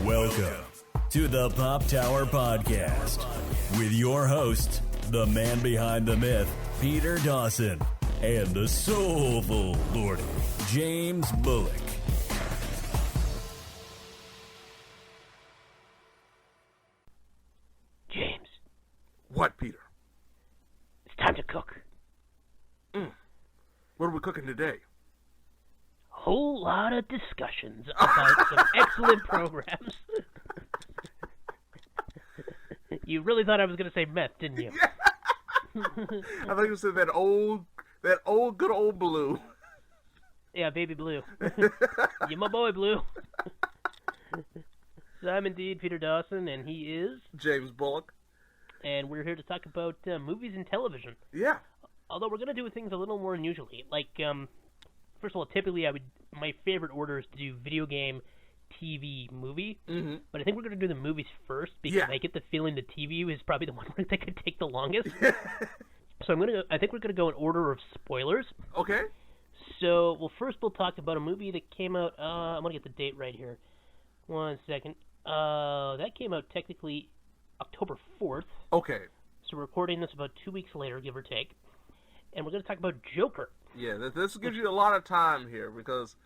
Welcome to the Pop Tower Podcast with your host, the man behind the myth, Peter Dawson, and the Soulful Lordy, James Bullock. James. What, Peter? It's time to cook. What are we cooking today? Whole lot of discussions about some excellent programs. You really thought I was going to say meth, didn't you? I thought you said that old good old Blue. Yeah, baby Blue. You my boy, Blue. So I'm indeed Peter Dawson, and he is James Bullock. And we're here to talk about movies and television. Yeah. Although we're going to do things a little more unusually. Like, first of all, typically my favorite order is to do video game, TV, movie. Mm-hmm. But I think we're going to do the movies first because I get the feeling the TV is probably the one that could take the longest. So I think we're going to go in order of spoilers. Okay. So, first we'll talk about a movie that came out, I'm going to get the date right here. 1 second. That came out technically October 4th. Okay. So we're recording this about 2 weeks later, give or take. And we're going to talk about Joker. Yeah, this gives you a lot of time here because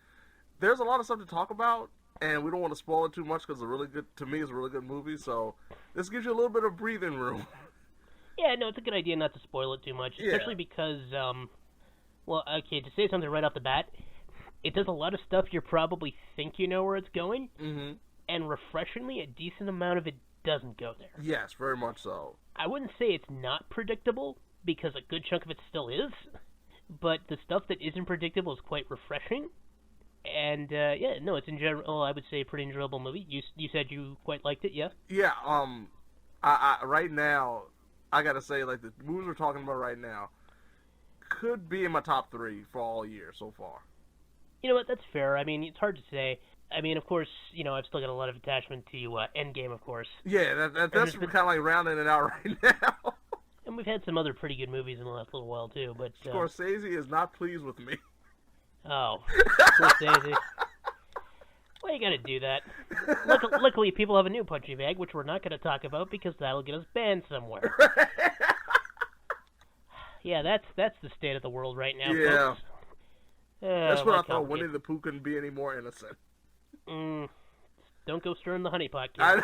there's a lot of stuff to talk about, and we don't want to spoil it too much because to me, it's a really good movie. So this gives you a little bit of breathing room. Yeah, no, it's a good idea not to spoil it too much, especially because, to say something right off the bat, it does a lot of stuff you probably think you know where it's going, and refreshingly, a decent amount of it doesn't go there. Yes, very much so. I wouldn't say it's not predictable, because a good chunk of it still is, but the stuff that isn't predictable is quite refreshing. And it's in general, I would say, a pretty enjoyable movie. You said you quite liked it, yeah? Yeah. I right now, I gotta say, like, the movies we're talking about right now could be in my top 3 for all year so far. You know what? That's fair. I mean, it's hard to say. I mean, of course, I've still got a lot of attachment to Endgame, of course. Yeah, that's kind of like rounding it out right now. And we've had some other pretty good movies in the last little while, too, but... Scorsese is not pleased with me. Oh, Scorsese. Well, you gotta do that. Luckily, people have a new punching bag, which we're not gonna talk about, because that'll get us banned somewhere. Yeah, that's the state of the world right now, folks. That's what I thought. Winnie the Pooh couldn't be any more innocent. Don't go stirring the honey pot, kid.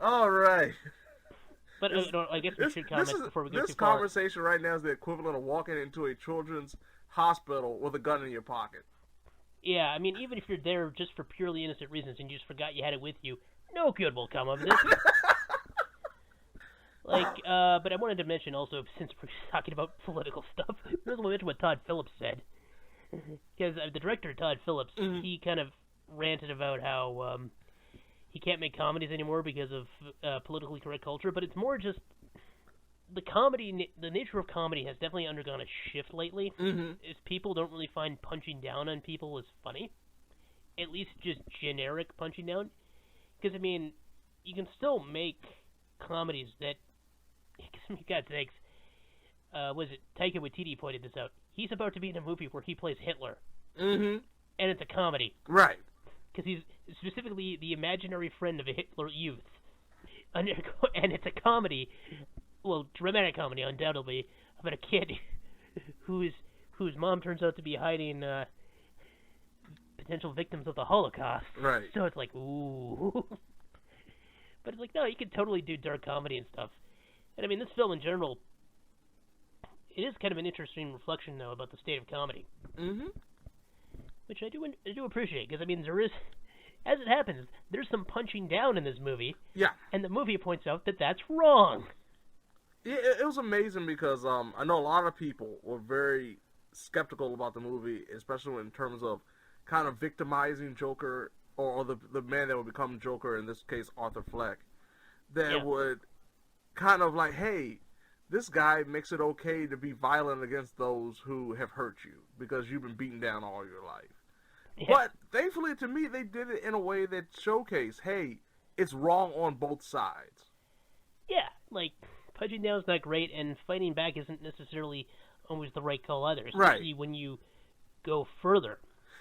All right. But I guess we should comment before we go too far. This conversation right now is the equivalent of walking into a children's hospital with a gun in your pocket. Yeah, I mean, even if you're there just for purely innocent reasons and you just forgot you had it with you, no good will come of this. But I wanted to mention also, since we're talking about political stuff, I want to mention what Todd Phillips said. Because the director, Todd Phillips, he kind of ranted about how he can't make comedies anymore because of politically correct culture, but it's more just the nature of comedy has definitely undergone a shift lately. As people don't really find punching down on people as funny, at least just generic punching down. Because, I mean, you can still make comedies that, for God's sakes, was it Taika Waititi pointed this out? He's about to be in a movie where he plays Hitler. And it's a comedy. Right. Because he's specifically the imaginary friend of a Hitler youth. And it's a comedy, well, dramatic comedy, undoubtedly, about a kid whose mom turns out to be hiding potential victims of the Holocaust. Right. So it's like, ooh. But it's like, no, you can totally do dark comedy and stuff. And I mean, this film in general, it is kind of an interesting reflection, though, about the state of comedy. Which I do appreciate, because, I mean, there is, as it happens, there's some punching down in this movie. Yeah. And the movie points out that that's wrong. Yeah, it was amazing because I know a lot of people were very skeptical about the movie, especially in terms of kind of victimizing Joker, or the man that would become Joker, in this case, Arthur Fleck, that would kind of like, hey, this guy makes it okay to be violent against those who have hurt you because you've been beaten down all your life. Yeah. But thankfully, to me, they did it in a way that showcased, hey, it's wrong on both sides. Yeah, like, punching down is not great, and fighting back isn't necessarily always the right call either, especially when you go further.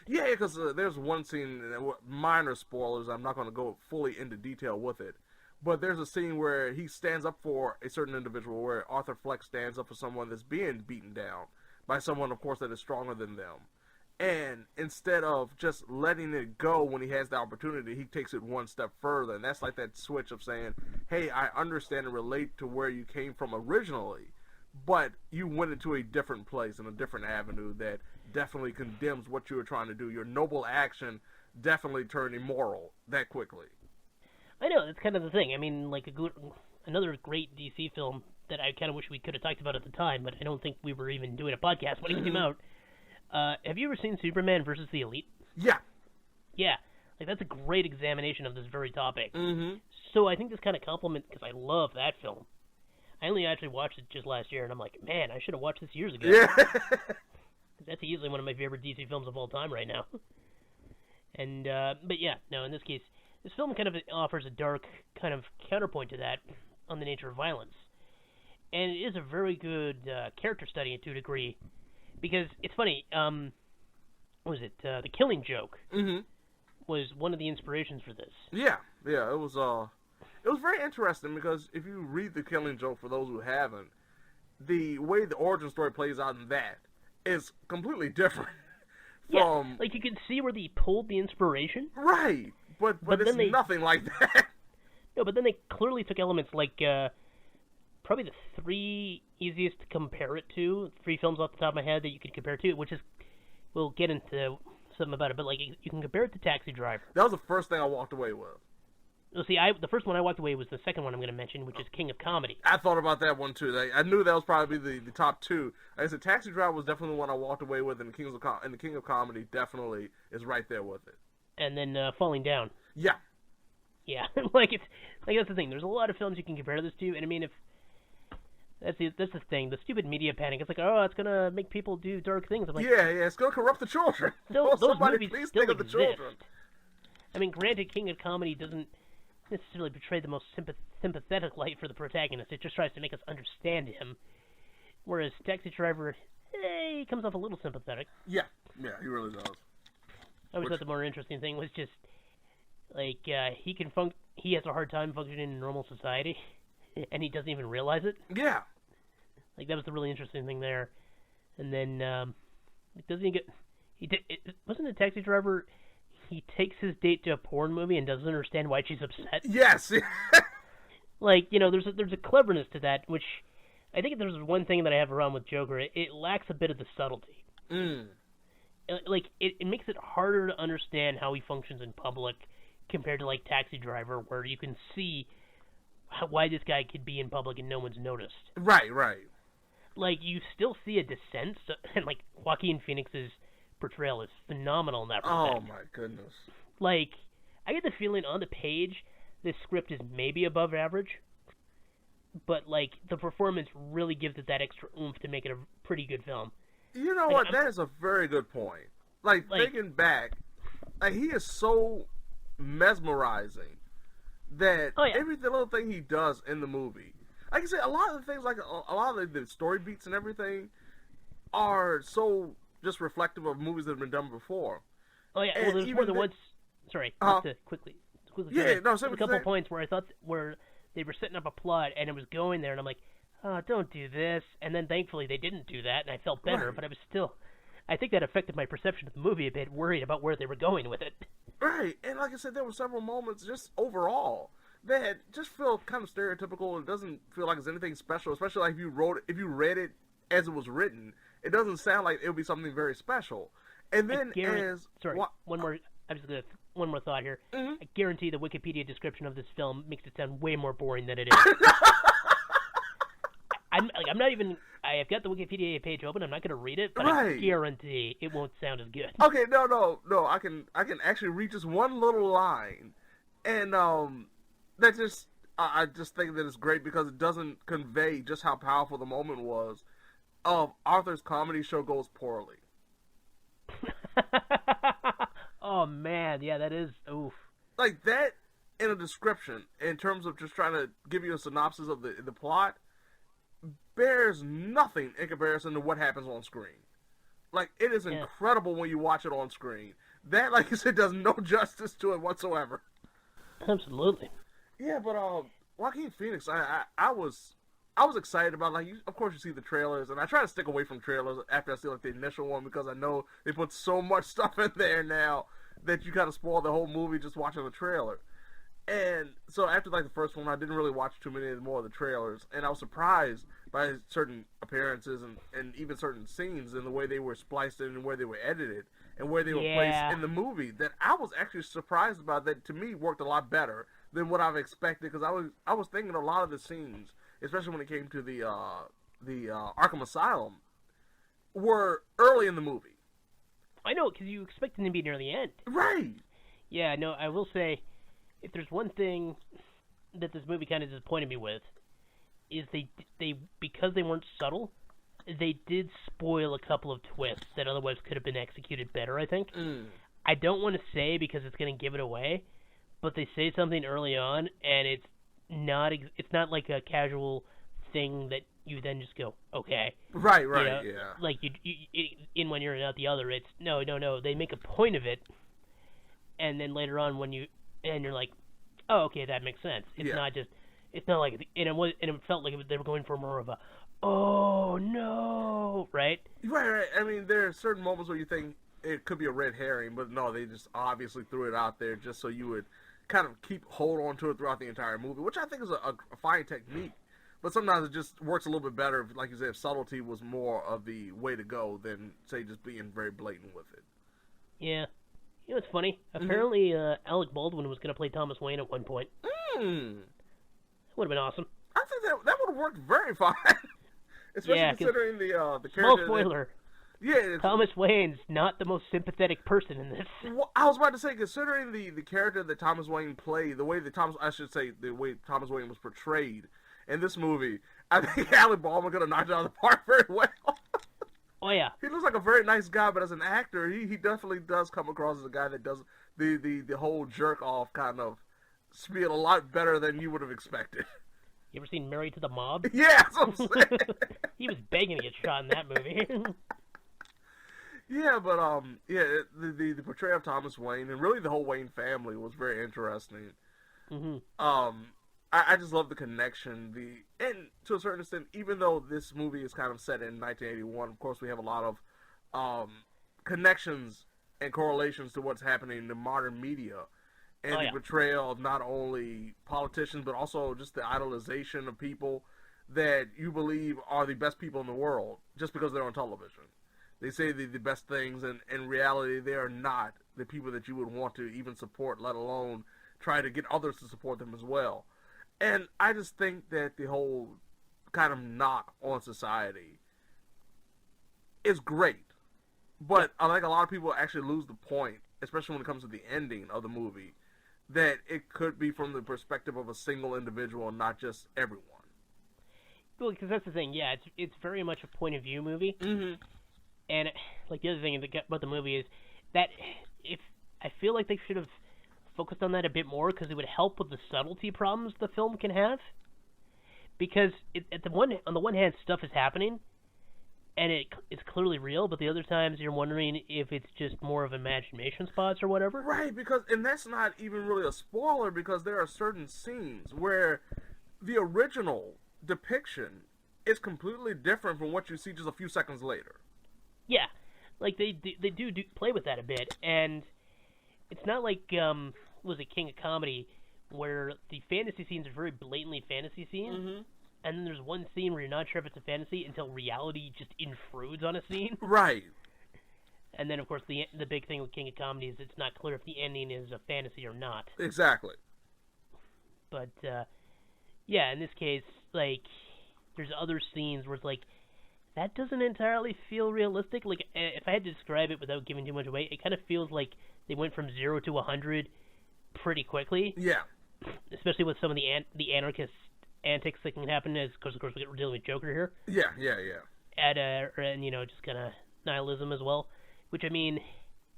Yeah, because there's one scene, minor spoilers, I'm not going to go fully into detail with it, but there's a scene where he stands up for a certain individual, where Arthur Fleck stands up for someone that's being beaten down by someone, of course, that is stronger than them. And instead of just letting it go when he has the opportunity, he takes it one step further. And that's like that switch of saying, hey, I understand and relate to where you came from originally, but you went into a different place and a different avenue that definitely condemns what you were trying to do. Your noble action definitely turned immoral that quickly. I know, that's kind of the thing. I mean, like another great DC film that I kind of wish we could have talked about at the time, but I don't think we were even doing a podcast when it came out. Have you ever seen Superman versus the Elite? Yeah. Yeah. Like, that's a great examination of this very topic. Mm-hmm. So I think this kind of complements, because I love that film. I only actually watched it just last year, and I'm like, man, I should have watched this years ago. Yeah. That's easily one of my favorite DC films of all time right now. And, but yeah, no, in this case, this film kind of offers a dark kind of counterpoint to that on the nature of violence. And it is a very good character study to a degree. Because it's funny, what was it? The Killing Joke was one of the inspirations for this. Yeah, it was very interesting because if you read The Killing Joke, for those who haven't, the way the origin story plays out in that is completely different from... Yeah, like you can see where they pulled the inspiration. Right, but it's nothing like that. No, but then they clearly took elements like... probably the three easiest to compare it to, three films off the top of my head that you could compare it to, which is, we'll get into something about it, but like you can compare it to Taxi Driver. That was the first thing I walked away with. Well, see, the first one I walked away was the second one I'm going to mention, which is King of Comedy. I thought about that one too. I knew that was probably the top two. Like I said, Taxi Driver was definitely the one I walked away with, and the King of Comedy definitely is right there with it. And then Falling Down. Yeah. Yeah, that's the thing. There's a lot of films you can compare this to, and I mean, if that's the thing. The stupid media panic. It's like, oh, it's gonna make people do dark things. I'm like, yeah, it's gonna corrupt the children. Those somebody movies please still think of the exist. children. I mean, granted, King of Comedy doesn't necessarily portray the most sympathetic light for the protagonist. It just tries to make us understand him. Whereas Taxi Driver, he comes off a little sympathetic. Yeah, he really does. I always thought the more interesting thing was just like he has a hard time functioning in normal society, and he doesn't even realize it. Yeah. Like, that was the really interesting thing there. And then, doesn't he get... wasn't the Taxi Driver... He takes his date to a porn movie and doesn't understand why she's upset? Yes! Like, there's a cleverness to that, which... I think if there's one thing that I have around with Joker, it lacks a bit of the subtlety. Like, it makes it harder to understand how he functions in public compared to, like, Taxi Driver, where you can see why this guy could be in public and no one's noticed. Right. Like, you still see a descent, and, like, Joaquin Phoenix's portrayal is phenomenal in that respect. Oh, my goodness. Like, I get the feeling on the page, this script is maybe above average, but, like, the performance really gives it that extra oomph to make it a pretty good film. You know what? That is a very good point. Like, thinking back, like, he is so mesmerizing that every little thing he does in the movie... Like I said, a lot of the things, like a lot of the story beats and everything, are so just reflective of movies that have been done before. Oh yeah, well, there's more than once. Sorry, just to quickly. Yeah, no, a couple points where I thought where they were setting up a plot and it was going there, and I'm like, oh, don't do this. And then thankfully they didn't do that, and I felt better. But I was still, I think that affected my perception of the movie a bit, worried about where they were going with it. Right, and like I said, there were several moments just overall that just feel kind of stereotypical. It doesn't feel like it's anything special, especially like if you read it as it was written, it doesn't sound like it would be something very special. And then one more thought here. Mm-hmm. I guarantee the Wikipedia description of this film makes it sound way more boring than it is. I'm not even. I have got the Wikipedia page open. I'm not going to read it, but I guarantee it won't sound as good. Okay, no. I can actually read just one little line, and that just I just think that it's great because it doesn't convey just how powerful the moment was of Arthur's comedy show goes poorly. Oh man, yeah, that is oof. Like that in a description, in terms of just trying to give you a synopsis of the plot, bears nothing in comparison to what happens on screen. Like, it is incredible when you watch it on screen. That, like you said, does no justice to it whatsoever. Absolutely. Yeah, but Joaquin Phoenix, I was excited about, like, of course you see the trailers, and I try to stick away from trailers after I see, like, the initial one, because I know they put so much stuff in there now that you kind of spoil the whole movie just watching the trailer. And so after, like, the first one, I didn't really watch too many more of the trailers, and I was surprised by certain appearances and even certain scenes and the way they were spliced in and where they were edited and where they were placed in the movie, that I was actually surprised about. That, to me, worked a lot better than what I've expected, because I was thinking a lot of the scenes, especially when it came to the Arkham Asylum, were early in the movie. I know, because you expect them to be near the end. Right. Yeah, no, I will say, if there's one thing that this movie kind of disappointed me with, is they because they weren't subtle, they did spoil a couple of twists that otherwise could have been executed better, I think. I don't want to say because it's going to give it away, but they say something early on, and it's not like a casual thing that you then just go, okay. Right, you know? yeah. Like, you in one ear and out the other. It's, no, they make a point of it, and then later on and you're like, oh, okay, that makes sense. It's not like, and it felt like they were going for more of a, oh, no, right? Right. I mean, there are certain moments where you think it could be a red herring, but no, they just obviously threw it out there just so you would kind of hold on to it throughout the entire movie, which I think is a fine technique. But sometimes it just works a little bit better, like you said, if subtlety was more of the way to go than, say, just being very blatant with it. Yeah. You know what's funny? Apparently, Alec Baldwin was going to play Thomas Wayne at one point. Would have been awesome. I think that would have worked very fine. Especially considering the character. Small spoiler. Yeah. Thomas Wayne's not the most sympathetic person in this. Well, I was about to say, considering the character that Thomas Wayne played, the way Thomas Wayne was portrayed in this movie, I think Alec Baldwin could have knocked it out of the park very well. Oh, yeah. He looks like a very nice guy, but as an actor, he definitely does come across as a guy that does the whole jerk-off kind of spiel a lot better than you would have expected. You ever seen Married to the Mob? Yeah, that's what I'm saying. He was begging to get shot in that movie. Yeah, but the portrayal of Thomas Wayne and really the whole Wayne family was very interesting. I just love the connection, and to a certain extent, even though this movie is kind of set in 1981, of course we have a lot of connections and correlations to what's happening in the modern media, and the portrayal of not only politicians but also just the idolization of people that you believe are the best people in the world just because they're on television. They say the best things, and in reality they are not the people that you would want to even support, let alone try to get others to support them as well. And I just think that the whole kind of knock on society is great. But I think a lot of people actually lose the point, especially when it comes to the ending of the movie, that it could be from the perspective of a single individual and not just everyone. Well, because that's the thing, yeah, it's very much a point of view movie. And, like, the other thing about the movie is that I feel like they should have focused on that a bit more, because it would help with the subtlety problems the film can have. Because on the one hand, stuff is happening, and it's clearly real, but the other times you're wondering if it's just more of imagination spots or whatever. Right, and that's not even really a spoiler, because there are certain scenes where the original depiction is completely different from what you see just a few seconds later. Yeah, like they do play with that a bit, and it's not like was it King of Comedy, where the fantasy scenes are very blatantly fantasy scenes, and then there's one scene where you're not sure if it's a fantasy until reality just intrudes on a scene. Right. And then, of course, the big thing with King of Comedy is it's not clear if the ending is a fantasy or not. Exactly. But, yeah, in this case, like, there's other scenes where it's like, that doesn't entirely feel realistic. Like, if I had to describe it without giving too much away, it kind of feels like they went from 0 to 100 pretty quickly. Yeah. Especially with some of the anarchist antics that can happen, because of course we're dealing with Joker here. Yeah. And just kind of nihilism as well. Which, I mean,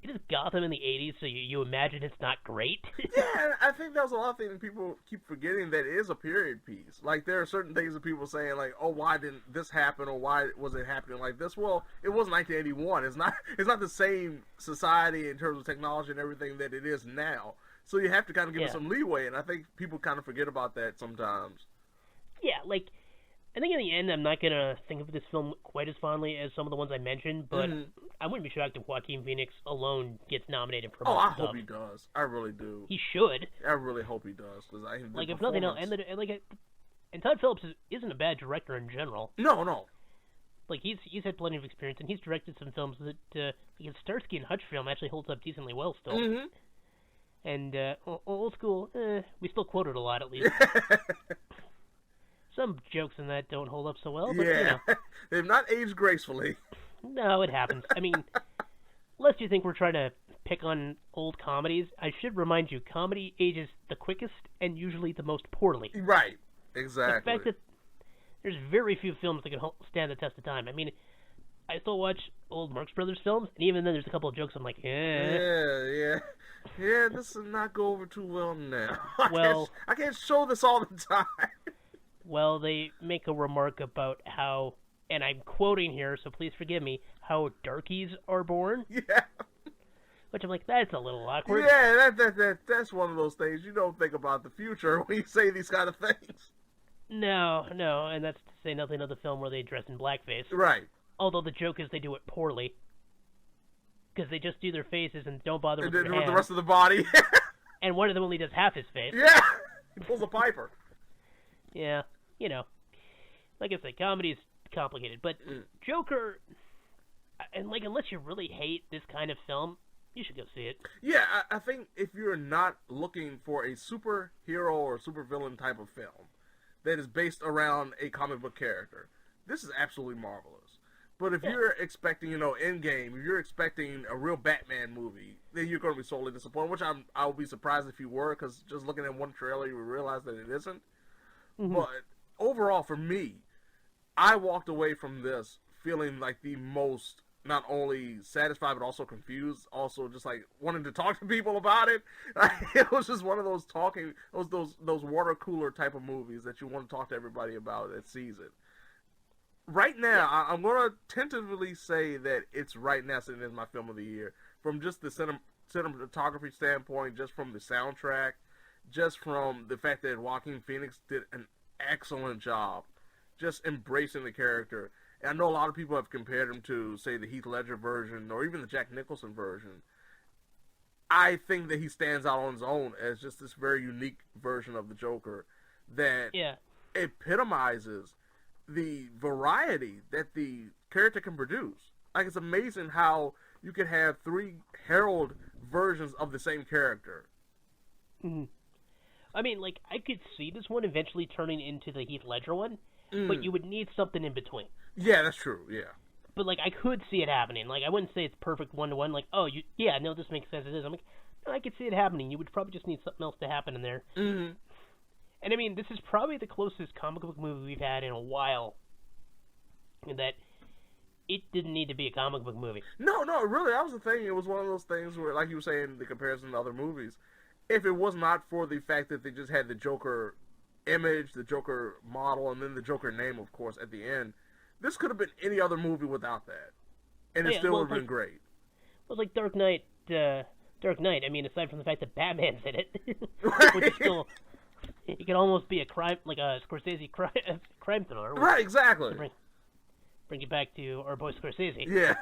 it is Gotham in the 80s, so you imagine it's not great. Yeah, and I think that's a lot of things people keep forgetting that it is a period piece. Like, there are certain things that people saying, like, oh, why didn't this happen, or why was it happening like this? Well, it was 1981. It's not the same society in terms of technology and everything that it is now. So you have to kind of give it some leeway, and I think people kind of forget about that sometimes. Yeah, like, I think in the end, I'm not going to think of this film quite as fondly as some of the ones I mentioned, but I wouldn't be shocked if Joaquin Phoenix alone gets nominated for most I stuff. hope he does. I really do. He should. I really hope he does. Like, if nothing else, and Todd Phillips isn't a bad director in general. No. Like, he's had plenty of experience, and he's directed some films that, like, Starsky and Hutch film actually holds up decently well still. Mm-hmm. And, Old School, we still quote it a lot, at least. Some jokes in that don't hold up so well, but, you know. They've not aged gracefully. No, it happens. I mean, lest you think we're trying to pick on old comedies, I should remind you, comedy ages the quickest and usually the most poorly. Right, exactly. The fact that there's very few films that can stand the test of time. I mean, I still watch old Marx Brothers films, and even then there's a couple of jokes I'm like, Yeah, this does not go over too well now. I can't show this all the time. Well, they make a remark about how, and I'm quoting here, so please forgive me, how darkies are born. Yeah. Which I'm like, that's a little awkward. Yeah, that's one of those things. You don't think about the future when you say these kind of things. No, and that's to say nothing of the film where they dress in blackface. Right. Although the joke is they do it poorly. Because they just do their faces and don't bother with their hands. The rest of the body. And one of them only does half his face. Yeah, he pulls a Piper. Yeah, you know. Like I said, comedy's complicated. But Joker, and like, unless you really hate this kind of film, you should go see it. Yeah, I think if you're not looking for a superhero or supervillain type of film that is based around a comic book character, this is absolutely marvelous. But if you're expecting, Endgame, if you're expecting a real Batman movie, then you're going to be sorely disappointed, which I'll be surprised if you were, because just looking at one trailer, you would realize that it isn't. Mm-hmm. But overall, for me, I walked away from this feeling like the most, not only satisfied, but also confused, also just like wanting to talk to people about it. It was just one of those those water cooler type of movies that you want to talk to everybody about that sees it. Right now, I'm going to tentatively say that it's right now sitting as my film of the year. From just the cinematography standpoint, just from the soundtrack, just from the fact that Joaquin Phoenix did an excellent job just embracing the character. And I know a lot of people have compared him to, say, the Heath Ledger version or even the Jack Nicholson version. I think that he stands out on his own as just this very unique version of the Joker that epitomizes the variety that the character can produce. Like, it's amazing how you can have three herald versions of the same character. Mm-hmm. I mean, like, I could see this one eventually turning into the Heath Ledger one, but you would need something in between. Yeah, that's true, yeah. But, like, I could see it happening. Like, I wouldn't say it's perfect one-to-one. Like, this makes sense, it is. I'm like, no, I could see it happening. You would probably just need something else to happen in there. Mm-hmm. And, I mean, this is probably the closest comic book movie we've had in a while in that it didn't need to be a comic book movie. No, really, that was the thing. It was one of those things where, like you were saying, the comparison to other movies, if it was not for the fact that they just had the Joker image, the Joker model, and then the Joker name, of course, at the end, this could have been any other movie without that. And it still would have been great. Well, like Dark Knight, I mean, aside from the fact that Batman's in it, which is still... It could almost be a crime, like a Scorsese crime thriller. Right, exactly. Bring it back to our boy Scorsese. Yeah.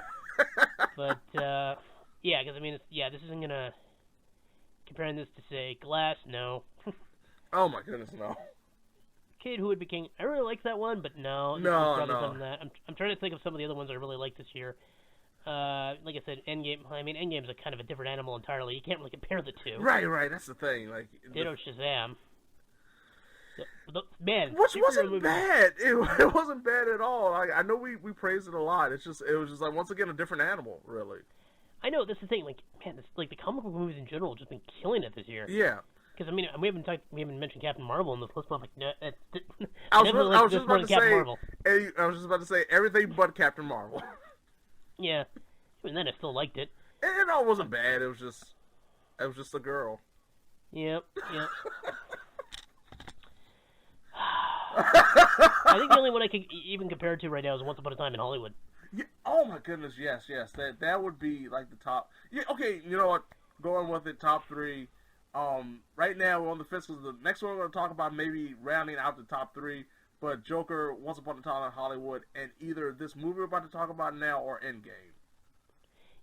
But, because, I mean, this isn't going to... Comparing this to, say, Glass, no. Oh, my goodness, no. Kid Who Would Be King, I really like that one, but no. No. I'm trying to think of some of the other ones I really like this year. Like I said, Endgame. I mean, Endgame's a kind of a different animal entirely. You can't really compare the two. Right. That's the thing. Like, Ditto Shazam. Man, which wasn't bad. It wasn't bad at all. I know we praised it a lot. It was just like, once again, a different animal, really. I know, that's the thing. Like, man, the comic book movies in general have just been killing it this year. Yeah. Because, I mean, we haven't mentioned Captain Marvel in this list, but I'm like, no, I was just about to say everything but Captain Marvel. Yeah. Even then, I still liked it. It wasn't bad. It was just a girl. Yep. I think the only one I could even compare it to right now is Once Upon a Time in Hollywood. Yeah, oh my goodness, yes. That would be like the top. Yeah, okay, you know what? Going with it, top 3. Right now we're on the fence because the next one we're going to talk about maybe rounding out the top 3. But Joker, Once Upon a Time in Hollywood, and either this movie we're about to talk about now or Endgame.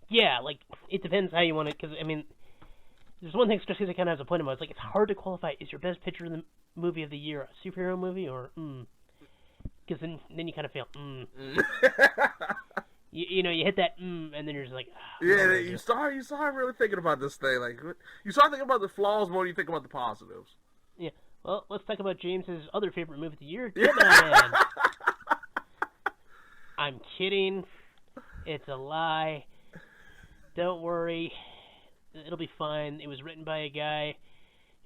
Yeah, like, it depends how you want it, because, I mean, there's one thing, especially that kind of has a point about it. It's like, it's hard to qualify, is your best picture in the movie of the year a superhero movie, or, because then you kind of feel, You know, you hit that, and then you're just like, yeah, you start really thinking about this thing. Like, you start thinking about the flaws more than you think about the positives. Yeah. Well, let's talk about James's other favorite movie of the year, Dynamite. I'm kidding. It's a lie. Don't worry. It'll be fine. It was written by a guy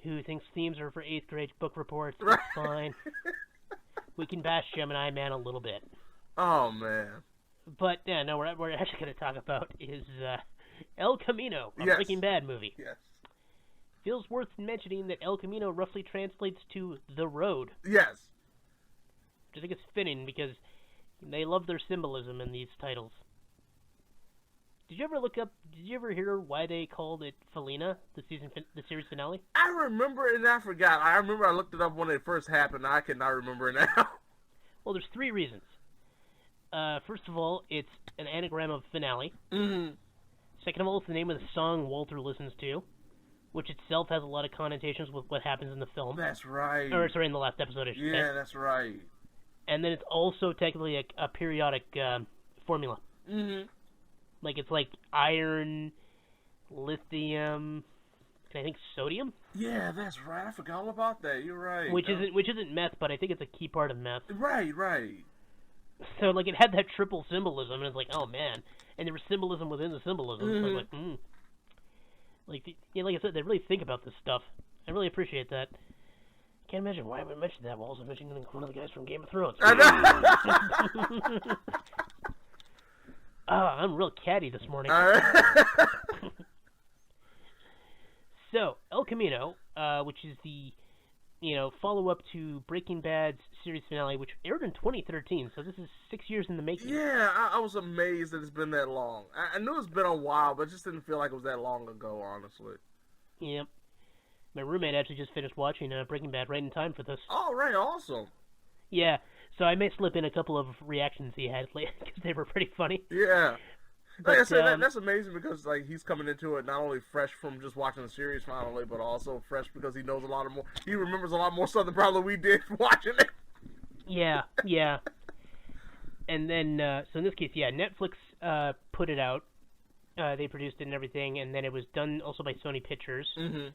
who thinks themes are for 8th grade book reports. It's fine. We can bash Gemini Man a little bit. Oh, man. But, yeah, no, we're actually going to talk about is El Camino, a Breaking Bad movie. Yes. Feels worth mentioning that El Camino roughly translates to The Road. Yes. Which I think it's fitting because they love their symbolism in these titles. Did you ever hear why they called it Felina, the series finale? I remember and I forgot. I remember I looked it up when it first happened. I cannot remember it now. Well, there's 3 reasons. First of all, it's an anagram of finale. Mm-hmm. Second of all, it's the name of the song Walter listens to, which itself has a lot of connotations with what happens in the film. That's right. Or, sorry, in the last episode, I should say. Yeah, that's right. And then it's also technically a periodic formula. Mm-hmm. Like, it's like iron, lithium, and I think sodium? Yeah, that's right. I forgot all about that. You're right. Which isn't meth, but I think it's a key part of meth. Right. So, like, it had that triple symbolism, and it's like, oh, man. And there was symbolism within the symbolism. Mm-hmm. So I was like, like I said, they really think about this stuff. I really appreciate that. Can't imagine why I would mention that while also mentioning one of the guys from Game of Thrones. I'm real catty this morning. So, El Camino, which is the follow-up to Breaking Bad's series finale, which aired in 2013, so this is 6 years in the making. Yeah, I was amazed that it's been that long. I knew it's been a while, but it just didn't feel like it was that long ago, honestly. Yep. My roommate actually just finished watching Breaking Bad right in time for this. Oh, right, awesome. Yeah, so I may slip in a couple of reactions he had because they were pretty funny. Yeah. Like I said, that's amazing because like he's coming into it not only fresh from just watching the series finally, but also fresh because he knows a lot more. He remembers a lot more stuff than probably we did watching it. Yeah. And then, so in this case, yeah, Netflix put it out. They produced it and everything, and then it was done also by Sony Pictures. Mm-hmm.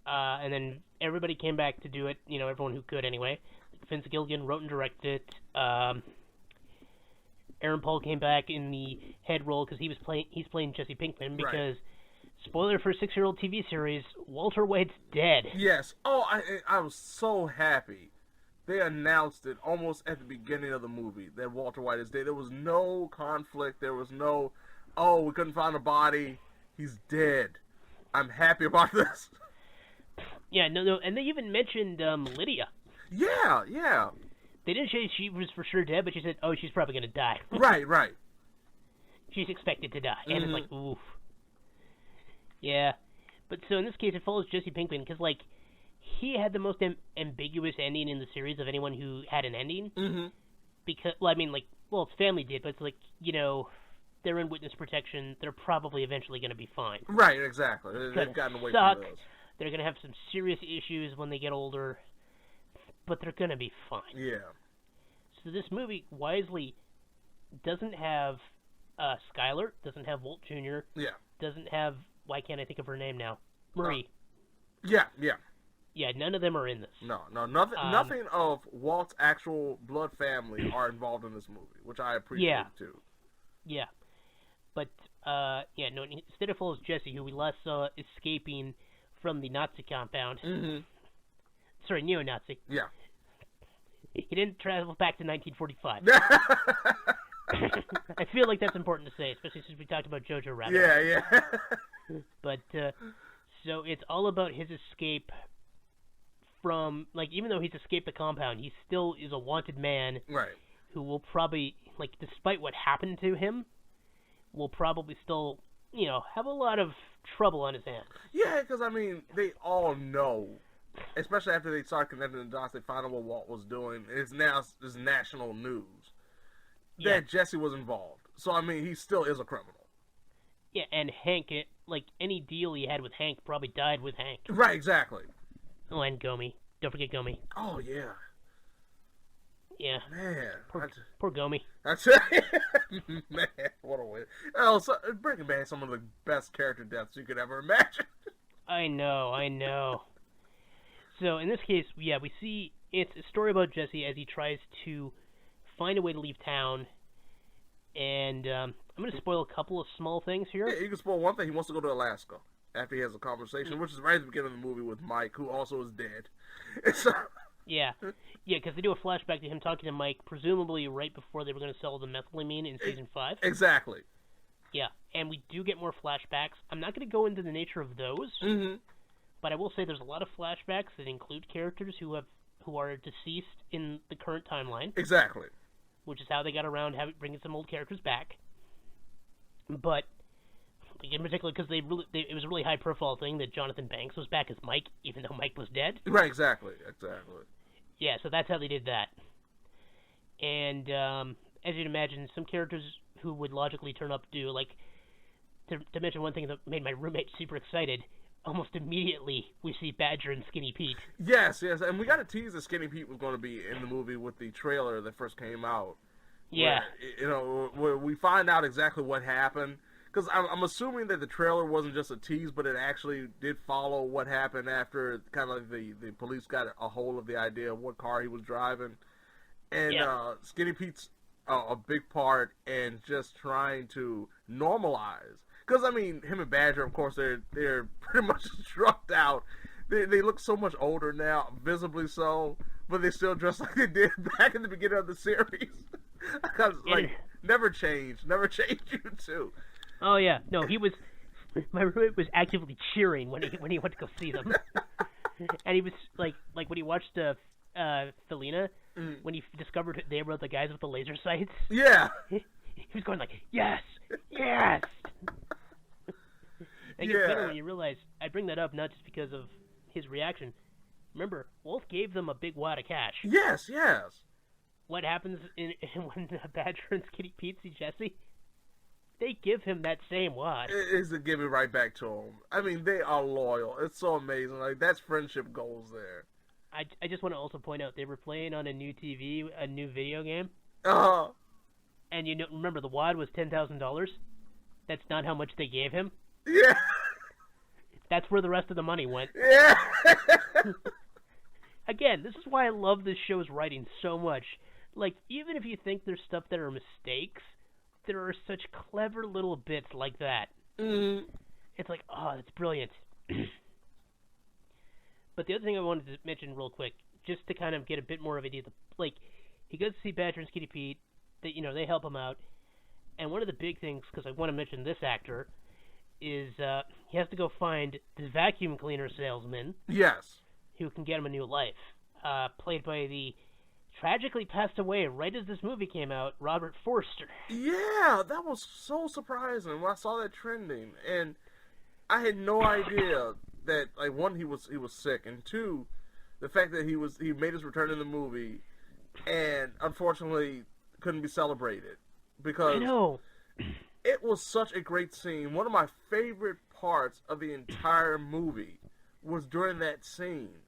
And then everybody came back to do it. Everyone who could anyway. Vince Gilligan wrote and directed it. Aaron Paul came back in the head role because he's playing Jesse Pinkman because, spoiler for a 6-year-old TV series, Walter White's dead. Yes. Oh, I was so happy. They announced it almost at the beginning of the movie that Walter White is dead. There was no conflict. There was no, we couldn't find a body. He's dead. I'm happy about this. Yeah, no, and they even mentioned Lydia. Yeah. They didn't say she was for sure dead, but she said, she's probably going to die. Right. She's expected to die. And it's like, oof. Yeah. But so in this case, it follows Jesse Pinkman because, like, he had the most ambiguous ending in the series of anyone who had an ending. Mm-hmm. Because, his family did, but it's like, they're in witness protection. They're probably eventually going to be fine. Right, exactly. They've gotten away from those. They're going to have some serious issues when they get older. But they're going to be fine. Yeah. So this movie wisely doesn't have Skylar, doesn't have Walt Jr., doesn't have, why can't I think of her name now? Marie. Yeah. Yeah, none of them are in this. No, nothing of Walt's actual blood family are involved in this movie, which I appreciate too. Yeah. But, instead it follows Jesse, who we last saw escaping from the Nazi compound. Mm-hmm. Sorry, neo-Nazi. Yeah. He didn't travel back to 1945. I feel like that's important to say, especially since we talked about Jojo Rabbit. Yeah. But, so it's all about his escape from, like, even though he's escaped the compound, he still is a wanted man. Right. Who will probably, like, despite what happened to him, will probably still, you know, have a lot of trouble on his hands. Yeah, because, I mean, they all know, especially after they started connecting the dots, they found out what Walt was doing. It's now it's national news that Jesse was involved. So, I mean, he still is a criminal. Yeah, and Hank, like, any deal he had with Hank probably died with Hank. Right, exactly. Oh, and Gomi. Don't forget Gomi. Oh, yeah. Yeah. Man. Poor Gomi. That's it. Man, what a way. Oh, so, Breaking Bad is some of the best character deaths you could ever imagine. I know. So, in this case, yeah, we see it's a story about Jesse as he tries to find a way to leave town. And I'm going to spoil a couple of small things here. Yeah, you can spoil one thing. He wants to go to Alaska after he has a conversation, which is right at the beginning of the movie with Mike, who also is dead. So... Yeah, because they do a flashback to him talking to Mike, presumably right before they were going to sell the methylamine in Season 5. Exactly. Yeah, and we do get more flashbacks. I'm not going to go into the nature of those, but I will say there's a lot of flashbacks that include characters who are deceased in the current timeline. Exactly. Which is how they got around bringing some old characters back. But, in particular, because it was a really high-profile thing that Jonathan Banks was back as Mike, even though Mike was dead. Right, exactly. Yeah, so that's how they did that. And, as you'd imagine, some characters who would logically turn up do, like, to mention one thing that made my roommate super excited, almost immediately we see Badger and Skinny Pete. Yes, and we got to tease that Skinny Pete was going to be in the movie with the trailer that first came out. Yeah. Where we find out exactly what happened. Because I'm assuming that the trailer wasn't just a tease, but it actually did follow what happened after kind of like the police got a hold of the idea of what car he was driving. And Skinny Pete's a big part in just trying to normalize. Because, I mean, him and Badger, of course, they're pretty much struck out. They look so much older now, visibly so, but they still dress like they did back in the beginning of the series. Like, never change you two. Oh yeah, no, my roommate was actively cheering when he went to go see them, and he was like when he watched Felina, when he discovered they were the guys with the laser sights. Yeah, he was going like, yes. And it's better when you realize I bring that up not just because of his reaction. Remember, Wolf gave them a big wad of cash. Yes. What happens when Badger and Skinny Pete see Jesse? They give him that same wad. It's to give it right back to him. I mean, they are loyal. It's so amazing. Like, that's friendship goals there. I just want to also point out, they were playing on a new TV, a new video game. And remember, the wad was $10,000? That's not how much they gave him. Yeah. That's where the rest of the money went. Yeah. Again, this is why I love this show's writing so much. Like, even if you think there's stuff that are mistakes, there are such clever little bits like that. It's like, oh, that's brilliant. But the other thing I wanted to mention real quick, just to kind of get a bit more of an idea, like, he goes to see Badger and Skinny Pete, they help him out, and one of the big things, because I want to mention this actor, is he has to go find the vacuum cleaner salesman. Yes. Who can get him a new life. Played by the tragically passed away right as this movie came out, Robert Forster. Yeah, that was so surprising when I saw that trending, and I had no idea that, like, one, he was sick, and two, the fact that he made his return in the movie, and unfortunately couldn't be celebrated because I know. It was such a great scene. One of my favorite parts of the entire movie was during that scene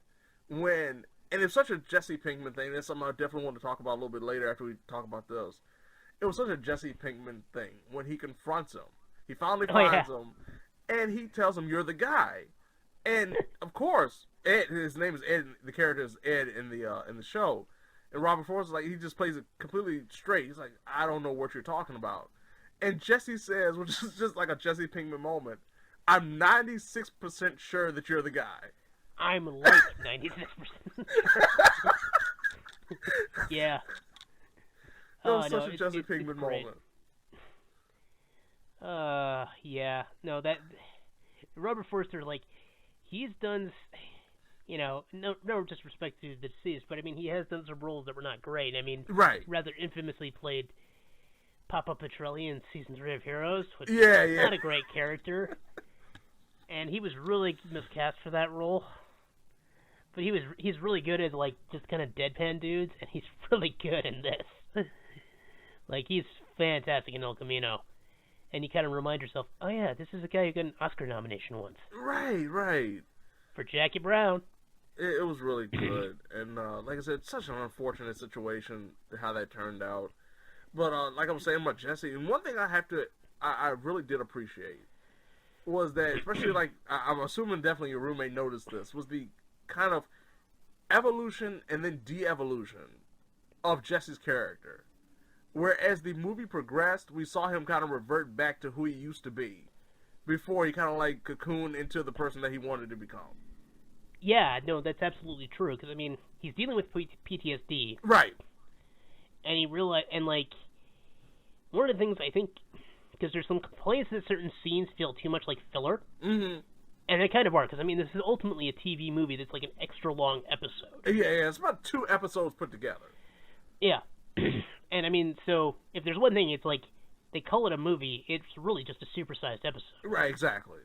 when. And it's such a Jesse Pinkman thing. That's something I definitely want to talk about a little bit later after we talk about this. It was such a Jesse Pinkman thing when he confronts him. He finally finds him, and he tells him, "You're the guy." And of course, Ed. His name is Ed. The character is Ed in the show. And Robert Forster, like, he just plays it completely straight. He's like, "I don't know what you're talking about." And Jesse says, which is just like a Jesse Pinkman moment, "I'm 96% sure that you're the guy." I'm like 96%. Yeah. That was such a Jesse Pinkman moment. Yeah. No, that... Robert Forster, like, he's done... You know, no disrespect to the deceased, but I mean, he has done some roles that were not great. I mean, rather infamously played Papa Petrelli in season 3 of Heroes, which is not a great character. And he was really miscast for that role. But he's really good as, like, just kind of deadpan dudes, and he's really good in this. Like, he's fantastic in El Camino. And you kind of remind yourself, oh yeah, this is a guy who got an Oscar nomination once. Right. For Jackie Brown. It was really good, and like I said, such an unfortunate situation how that turned out. But like I was saying about Jesse, and one thing I really did appreciate was that, especially like I'm assuming definitely your roommate noticed this, was the kind of evolution and then de-evolution of Jesse's character. Whereas the movie progressed, we saw him kind of revert back to who he used to be before he kind of like cocooned into the person that he wanted to become. Yeah, no, that's absolutely true. Because I mean, he's dealing with PTSD, right? And he realized, and like, one of the things I think, because there's some complaints that certain scenes feel too much like filler, and they kind of are. Because I mean, this is ultimately a TV movie that's like an extra long episode. Yeah, it's about 2 episodes put together. Yeah, and I mean, so if there's one thing, it's like they call it a movie. It's really just a supersized episode. Right, exactly.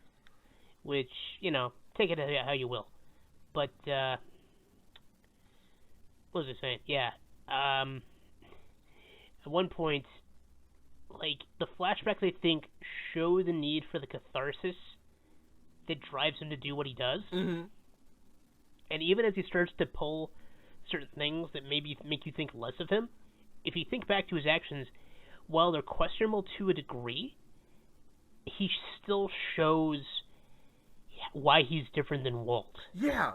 Which, you know, take it how you will. But, what was I saying? Yeah. At one point, like, the flashbacks, I think, show the need for the catharsis that drives him to do what he does. Mm-hmm. And even as he starts to pull certain things that maybe make you think less of him, if you think back to his actions, while they're questionable to a degree, he still shows why he's different than Walt. Yeah.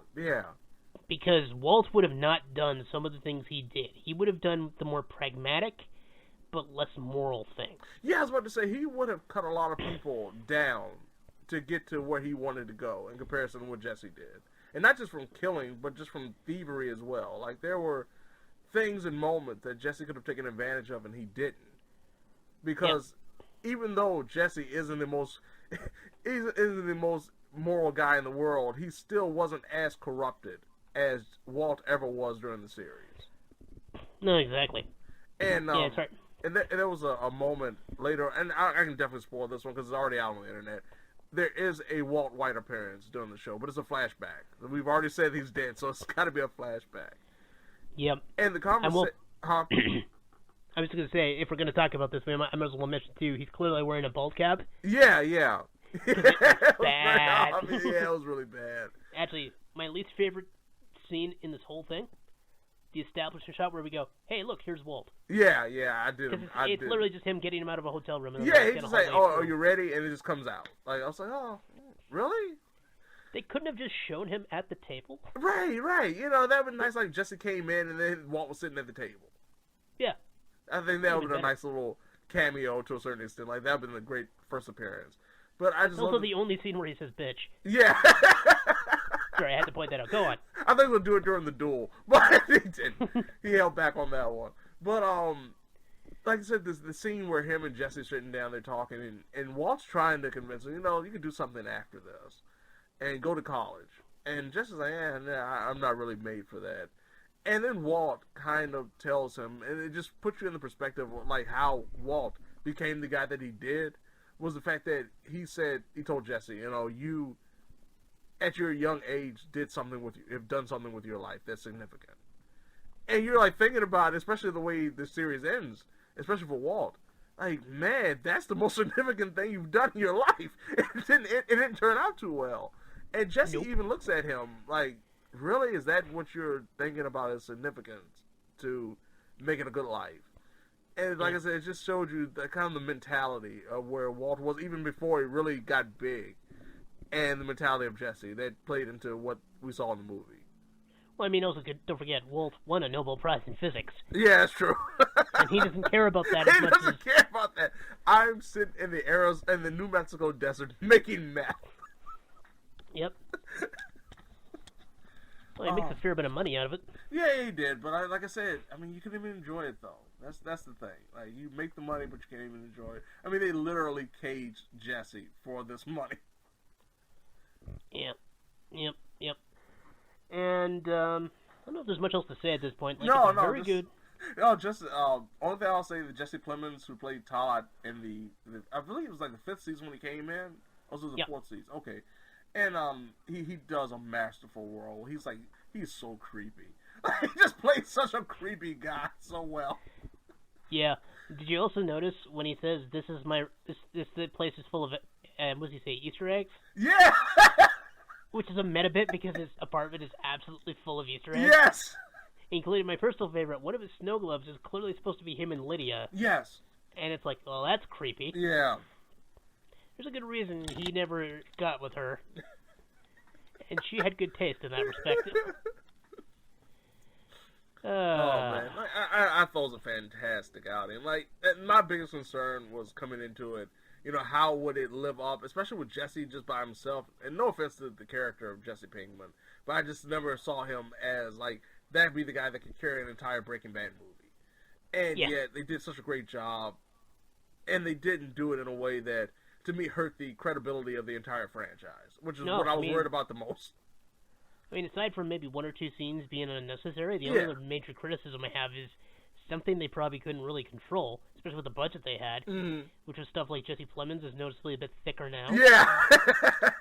Because Walt would have not done some of the things he did. He would have done the more pragmatic, but less moral things. Yeah, I was about to say, he would have cut a lot of people down to get to where he wanted to go in comparison to what Jesse did. And not just from killing, but just from thievery as well. Like, there were things and moments that Jesse could have taken advantage of, and he didn't. Because even though Jesse isn't the most moral guy in the world, he still wasn't as corrupted as Walt ever was during the series. No, exactly. And yeah, that's right. And there was a moment later, and I can definitely spoil this one because it's already out on the internet. There is a Walt White appearance during the show, but it's a flashback. We've already said he's dead, so it's got to be a flashback. Yep. And the conversation... Huh? I was going to say, if we're going to talk about this, I might as well mention, too, he's clearly wearing a bald cap. Yeah. Bad. It was really bad. Actually, my least favorite scene in this whole thing, the establishment shot where we go, hey, look, here's Walt. Yeah, I did. Because it's literally just him getting him out of a hotel room. And yeah, he's just like, oh, are you ready? And it just comes out. Like, I was like, oh, really? They couldn't have just shown him at the table? Right. You know, that would be nice, like, Jesse came in and then Walt was sitting at the table. Yeah. I think that would have been a nice little cameo to a certain extent. Like, that would have been a great first appearance. But I just also the only scene where he says bitch. Yeah. Sorry, I had to point that out. Go on. I think we'll do it during the duel, but he didn't. He held back on that one. But like I said, the scene where him and Jesse sitting down there talking, and Walt's trying to convince him, you can do something after this, and go to college. And Jesse's like, I'm not really made for that. And then Walt kind of tells him, and it just puts you in the perspective of like how Walt became the guy that he did. Was the fact that he told Jesse, you, at your young age, have done something with your life that's significant. And you're like thinking about it, especially the way the series ends, especially for Walt. Like, man, that's the most significant thing you've done in your life. It didn't turn out too well. And Jesse even looks at him like, really? Is that what you're thinking about as significance to making a good life? And like I said, it just showed you the kind of the mentality of where Walt was even before he really got big, and the mentality of Jesse that played into what we saw in the movie. Well, I mean, also don't forget, Walt won a Nobel Prize in physics. Yeah, that's true. And he doesn't care about that as much as... He doesn't care about that. I'm sitting in the New Mexico desert making math. Yep. Well, he makes a fair bit of money out of it. Yeah, he did, but like I said, I mean, you couldn't even enjoy it though. That's the thing. Like, you make the money, but you can't even enjoy it. I mean, they literally caged Jesse for this money. Yep. And I don't know if there's much else to say at this point. Like, No, it's very good. No, just only thing I'll say that Jesse Plemons, who played Todd in the I believe it was like the 5th season when he came in. Also, the 4th season. Okay, and he does a masterful role. He's so creepy. He just plays such a creepy guy so well. Yeah. Did you also notice when he says, "This place is full of what does he say? Easter eggs?" Yeah. Which is a meta bit because his apartment is absolutely full of Easter eggs. Yes. Including my personal favorite, one of his snow globes is clearly supposed to be him and Lydia. Yes. And it's like, well, that's creepy. Yeah. There's a good reason he never got with her. And she had good taste in that respect. Oh, man. I thought it was a fantastic outing. Like, my biggest concern was coming into it, how would it live up, especially with Jesse just by himself. And no offense to the character of Jesse Pinkman, but I just never saw him as, like, that'd be the guy that could carry an entire Breaking Bad movie. And yet, they did such a great job, and they didn't do it in a way that, to me, hurt the credibility of the entire franchise, which is what I was worried about the most. I mean, aside from maybe 1 or 2 scenes being unnecessary, the only other major criticism I have is something they probably couldn't really control, especially with the budget they had, which was stuff like Jesse Plemons is noticeably a bit thicker now. Yeah!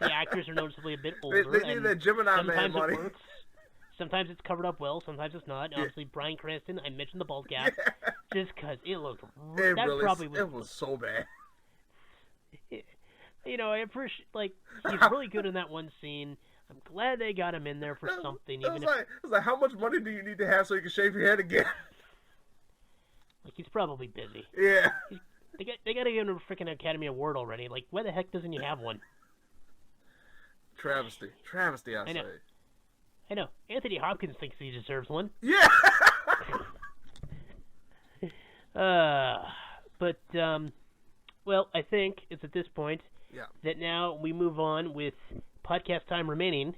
The actors are noticeally a bit older. They need that Gemini Man money. It works. Sometimes it's covered up well, sometimes it's not. Obviously, Bryan Cranston, I mentioned the bald gap, just because it looked... It was so bad. I appreciate, he's really good in that one scene. I'm glad they got him in there for something. It was like, how much money do you need to have so you can shave your head again? Like, he's probably busy. Yeah. They got to give him a freaking Academy Award already. Like, why the heck doesn't he have one? Travesty, I say. I know. Anthony Hopkins thinks he deserves one. Yeah. Well, I think it's at this point that now we move on with podcast time remaining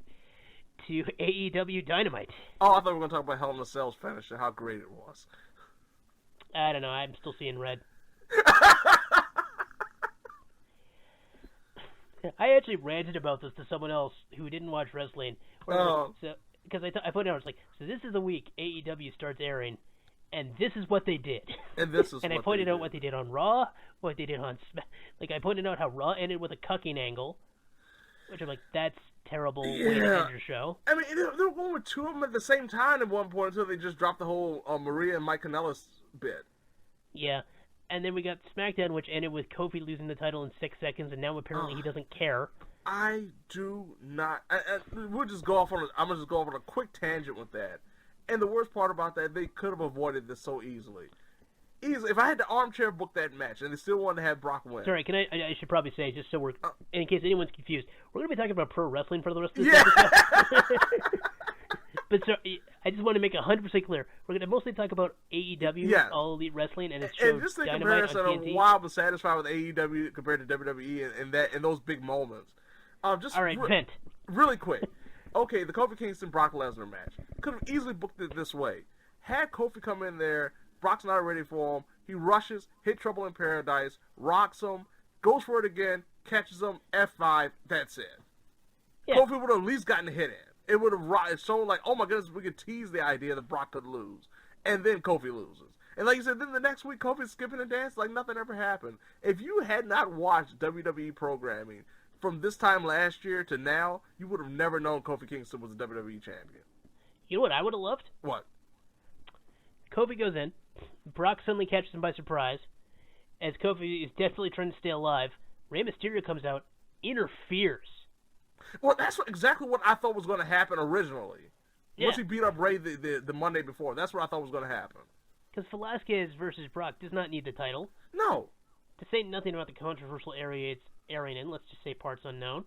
to AEW Dynamite. Oh, I thought we were going to talk about Hell in a Cell's finish and how great it was. I don't know. I'm still seeing red. I actually ranted about this to someone else who didn't watch wrestling. Because I put it out, it's like, so this is the week AEW starts airing, and this is what they did. And I pointed out what they did on Raw, what they did on I pointed out how Raw ended with a cucking angle, which I'm like, that's terrible way to end your show. I mean, they were going with 2 of them at the same time at one point until they just dropped the whole Maria and Mike Kanellis bit. Yeah. And then we got SmackDown, which ended with Kofi losing the title in 6 seconds, and now apparently he doesn't care. I do not. We'll just go off on. I'm gonna just go off on a quick tangent with that. And the worst part about that, they could have avoided this so easily. If I had the armchair book that match, and they still wanted to have Brock win. Sorry, I should probably say, just so we're, in case anyone's confused, we're gonna be talking about pro wrestling for the rest of this episode. But so, I just want to make 100% clear. We're going to mostly talk about AEW, All Elite Wrestling, and its show and just in Dynamite comparison on TNT. of why I was satisfied with AEW compared to WWE and those big moments. All right, vent. Really quick. Okay, the Kofi Kingston-Brock Lesnar match. Could have easily booked it this way. Had Kofi come in there, Brock's not ready for him, he rushes, hit Trouble in Paradise, rocks him, goes for it again, catches him, F5, that's it. Yeah. Kofi would have at least gotten a hit in. It would have shown like, oh my goodness, we could tease the idea that Brock could lose. And then Kofi loses. And like you said, then the next week Kofi's skipping a dance like nothing ever happened. If you had not watched WWE programming from this time last year to now, you would have never known Kofi Kingston was a WWE champion. You know what I would have loved? What? Kofi goes in. Brock suddenly catches him by surprise. As Kofi is desperately trying to stay alive, Rey Mysterio comes out, interferes. Well, that's exactly what I thought was going to happen originally. Yeah. Once he beat up Rey the Monday before, that's what I thought was going to happen. Because Velasquez versus Brock does not need the title. No. To say nothing about the controversial area it's airing in, let's just say parts unknown.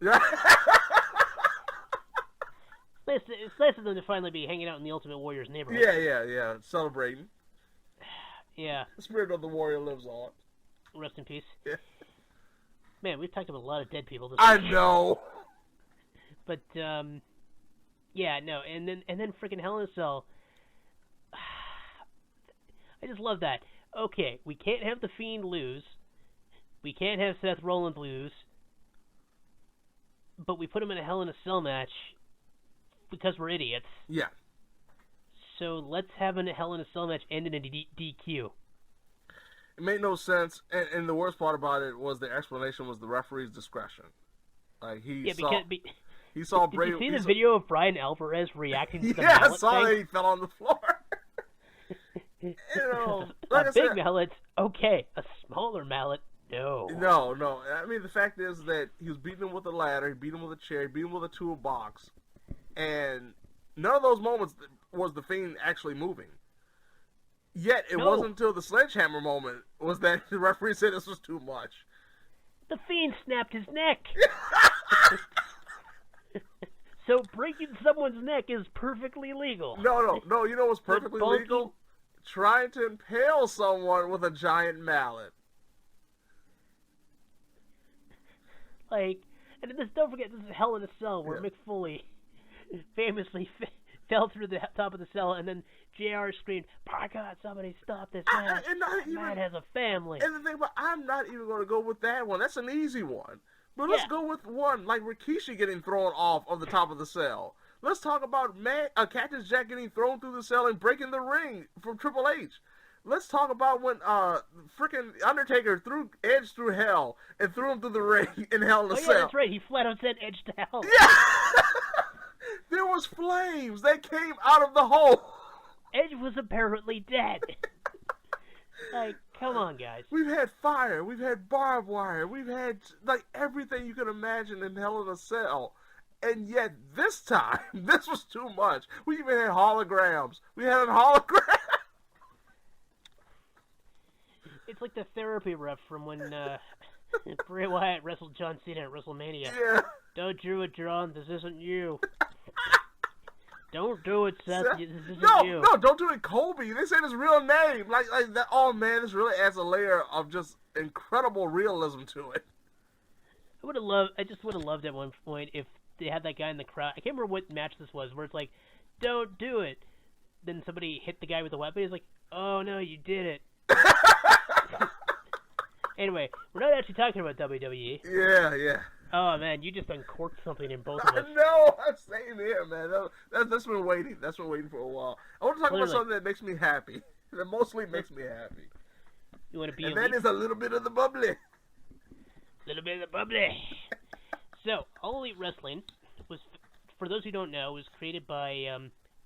It's nice of them to finally be hanging out in the Ultimate Warrior's neighborhood. Yeah. Celebrating. Yeah. The spirit of the warrior lives on. Rest in peace. Yeah. Man, we've talked about a lot of dead people this week. I know. But, yeah, no, and then freaking Hell in a Cell, I just love that. Okay, we can't have The Fiend lose. We can't have Seth Rollins lose. But we put him in a Hell in a Cell match because we're idiots. Yeah. So let's have a Hell in a Cell match end in a DQ. It made no sense, and the worst part about it was the explanation was the referee's discretion. Like he saw Bray. Did you see the video of Brian Alvarez reacting to the mallet? thing? I saw that he fell on the floor. Like a big mallet, okay. A smaller mallet, no. No. I mean, the fact is that he was beating him with a ladder, he beat him with a chair, he beat him with a toolbox, and none of those moments was the Fiend actually moving. Yet it wasn't until the sledgehammer moment was that the referee said this was too much. The Fiend snapped his neck. So breaking someone's neck is perfectly legal. No. You know what's perfectly legal? Trying to impale someone with a giant mallet. Like, and don't forget, this is Hell in a Cell, where Mick Foley famously fell through the top of the cell, and then JR screamed, "My God, somebody stop this man! Man has a family." And the thing about, I'm not even going to go with that one. That's an easy one. But let's go with one like Rikishi getting thrown off of the top of the cell. Let's talk about Cactus Jack getting thrown through the cell and breaking the ring from Triple H. Let's talk about when freaking Undertaker threw Edge through hell and threw him through the ring in Hell in a Cell. Yeah, that's right. He flat out sent Edge to hell. Yeah! There was flames that came out of the hole. Edge was apparently dead. Like, come on, guys. We've had fire. We've had barbed wire. We've had, like, everything you can imagine in Hell in a Cell. And yet, this time, this was too much. We even had holograms. We had a hologram. It's like the therapy ref from when Bray Wyatt wrestled John Cena at WrestleMania. Yeah. Don't do it, John. This isn't you. Don't do it, Seth. This isn't you. No, don't do it, Kobe. They said his real name. Like that. Oh man, this really adds a layer of just incredible realism to it. I just would have loved at one point if they had that guy in the crowd. I can't remember what match this was, where it's like, "Don't do it." Then somebody hit the guy with a weapon. He's like, "Oh no, you did it." Anyway, we're not actually talking about WWE. Yeah. Oh man, you just uncorked something in both of us. No, same here, man. That's been waiting. That's been waiting for a while. I want to talk about something that makes me happy. That mostly makes me happy. You want to be? And that is a little bit of the bubbly. Little bit of the bubbly. So, All Elite Wrestling was, for those who don't know, was created by a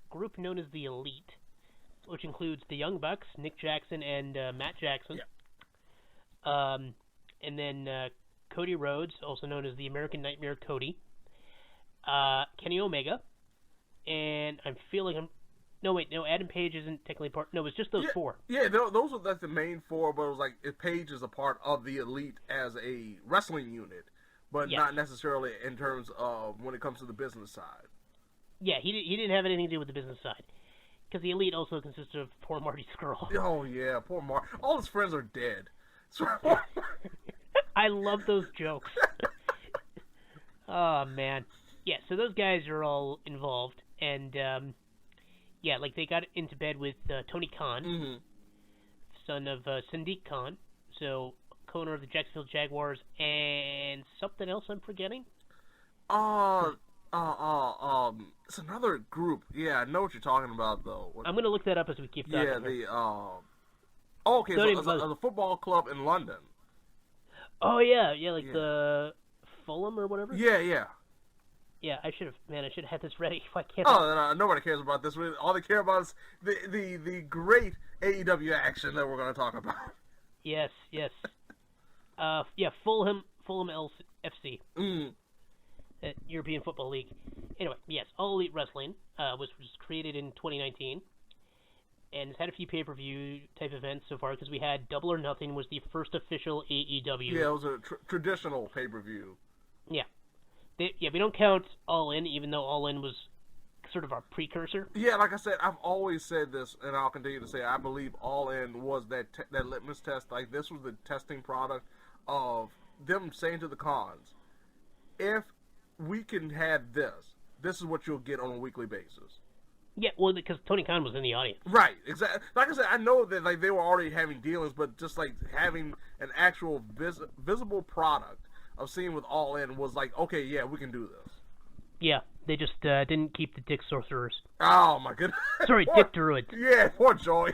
group known as the Elite, which includes the Young Bucks, Nick Jackson, and Matt Jackson. Yeah. And then Cody Rhodes, also known as the American Nightmare Cody, Kenny Omega, and I feel like Adam Page isn't technically part. No, it was just those four. Yeah, those were like the main four, but it was like Page is a part of the Elite as a wrestling unit, but not necessarily in terms of when it comes to the business side. Yeah, he didn't have anything to do with the business side, because the Elite also consisted of poor Marty Scurll. Oh yeah, poor Marty. All his friends are dead. I love those jokes. Oh man, yeah. So those guys are all involved, and like they got into bed with Tony Khan, son of Sadiq Khan, so co-owner of the Jacksonville Jaguars, and something else I'm forgetting. It's another group. Yeah, I know what you're talking about though. I'm gonna look that up as we keep talking. Yeah, okay, so it's a football club in London. Oh yeah, the Fulham or whatever. Yeah. Yeah, I should have had this ready. Why can't nobody cares about this. All they care about is the great AEW action that we're going to talk about. Yes. Fulham FC. European Football League. Anyway, yes, All Elite Wrestling was created in 2019. And it's had a few pay-per-view type events so far, because we had Double or Nothing was the first official AEW. Yeah, it was a traditional pay-per-view. Yeah. We don't count All In, even though All In was sort of our precursor. Yeah, like I said, I've always said this, and I'll continue to say I believe All In was that litmus test. Like, this was the testing product of them saying to the cons, if we can have this is what you'll get on a weekly basis. Yeah, well, because Tony Khan was in the audience. Right, exactly. Like I said, I know that like they were already having dealings, but just like having an actual visible product of seeing with All In was like, okay, yeah, we can do this. Yeah, they just didn't keep the Dick Sorcerers. Oh my goodness. Sorry, poor, Dick Druids. Yeah, poor Joey.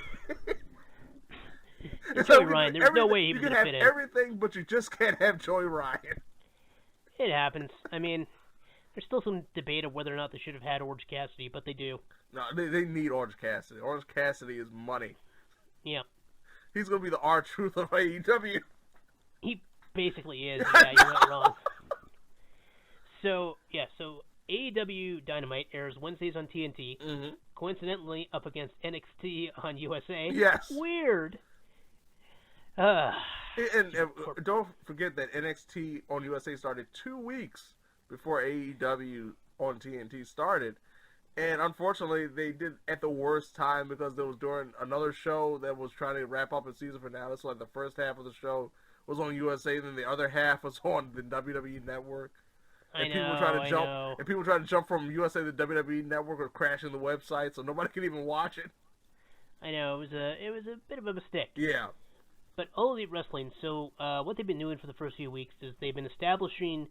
Joey Ryan, there's no way he was going to fit in. You can have everything, but you just can't have Joey Ryan. It happens. I mean, there's still some debate of whether or not they should have had Orange Cassidy, but they do. No, they need Orange Cassidy. Orange Cassidy is money. Yeah. He's going to be the R-Truth of AEW. He basically is. Yeah, you're not wrong. So AEW Dynamite airs Wednesdays on TNT, coincidentally up against NXT on USA. Yes. Weird. And don't forget that NXT on USA started 2 weeks before AEW on TNT started. And unfortunately, they did at the worst time because there was during another show that was trying to wrap up a season finale. So like the first half of the show was on USA, and then the other half was on the WWE Network. And people trying to jump from USA to WWE Network or crashing the website, so nobody could even watch it. I know it was a bit of a mistake. Yeah. But All Elite Wrestling. So what they've been doing for the first few weeks is they've been establishing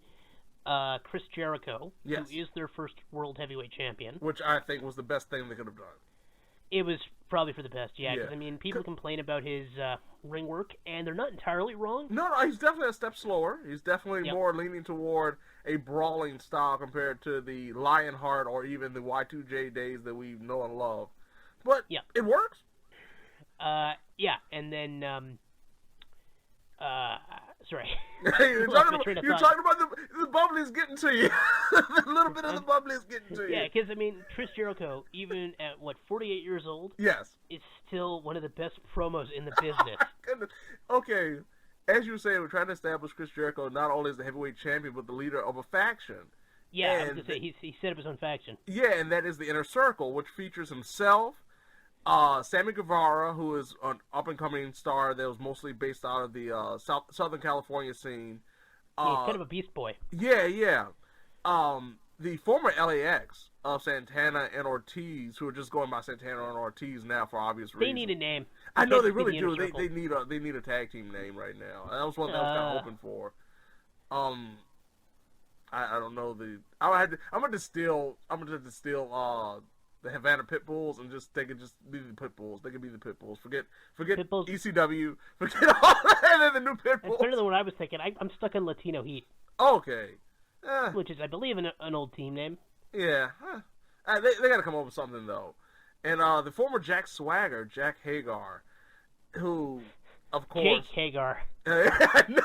Chris Jericho, who is their first World Heavyweight Champion, which I think was the best thing they could have done. It was probably for the best, yeah. Because I mean, people complain about his ring work, and they're not entirely wrong. No, he's definitely a step slower. He's definitely more leaning toward a brawling style compared to the Lionheart or even the Y2J days that we know and love. But it works. And then sorry. You're talking about the bubbly is getting to you. A little bit of the bubbly is getting to you. Yeah, because, I mean, Chris Jericho, even at, 48 years old? Yes. Is still one of the best promos in the business. Goodness. Okay, as you say, we're trying to establish Chris Jericho not only as the heavyweight champion, but the leader of a faction. Yeah, I was going to say, he set up his own faction. Yeah, and that is the Inner Circle, which features himself, Sammy Guevara, who is an up-and-coming star that was mostly based out of the Southern California scene. He's kind of a beast boy. Yeah. The former LAX of Santana and Ortiz, who are just going by Santana and Ortiz now for obvious reasons. They need a name. I know they really do. They need a tag team name right now. That was one that I was kind of hoping for. I don't know I'm gonna distill the Havana Pit Bulls and they can just be the Pit Bulls. They can be the Pit Bulls. Forget Pit Bulls. ECW. Forget all that and then the new Pit Bulls. It's better than what I was thinking. I'm stuck on Latino Heat. Okay. Which is, I believe, an old team name. Yeah. They got to come up with something, though. And the former Jack Swagger, Jack Hagar, who, of course... Jake Hagar. No!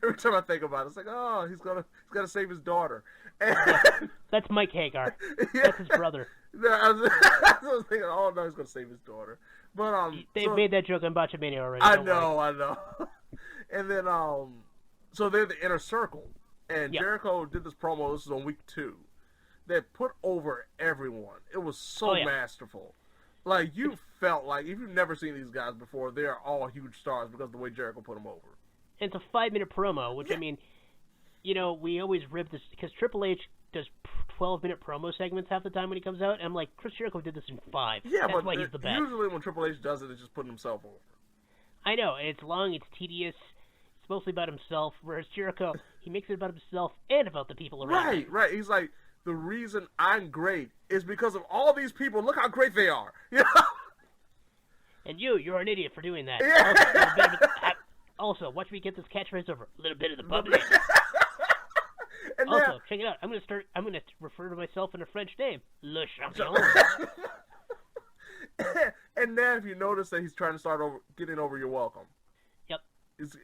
Every time I think about it, it's like, oh, he's got to save his daughter. And... That's Mike Hagar. That's his brother. I was thinking, oh, no, he's going to save his daughter. But They've made that joke on Botchamania already. I know. And then, so they're the Inner Circle. And Jericho did this promo. This is on week 2. They put over everyone. It was so masterful. Like, you felt like, if you've never seen these guys before, they're all huge stars because of the way Jericho put them over. And it's a 5-minute promo, which, I mean, you know, we always rib this, because Triple H does 12-minute promo segments half the time when he comes out, and I'm like, Chris Jericho did this in 5. Yeah, That's why he's the best. Usually when Triple H does it, it's just putting himself over. I know, and it's long, it's tedious, it's mostly about himself, whereas Jericho, he makes it about himself and about the people around him. Right. He's like, the reason I'm great is because of all these people. Look how great they are. You know? And you're an idiot for doing that. Yeah. Also, watch me get this catchphrase over. A little bit of the bubbly. Also, check it out. I'm gonna refer to myself in a French name. Le Champion. And then if you notice that he's trying to start getting over you're welcome. Yep.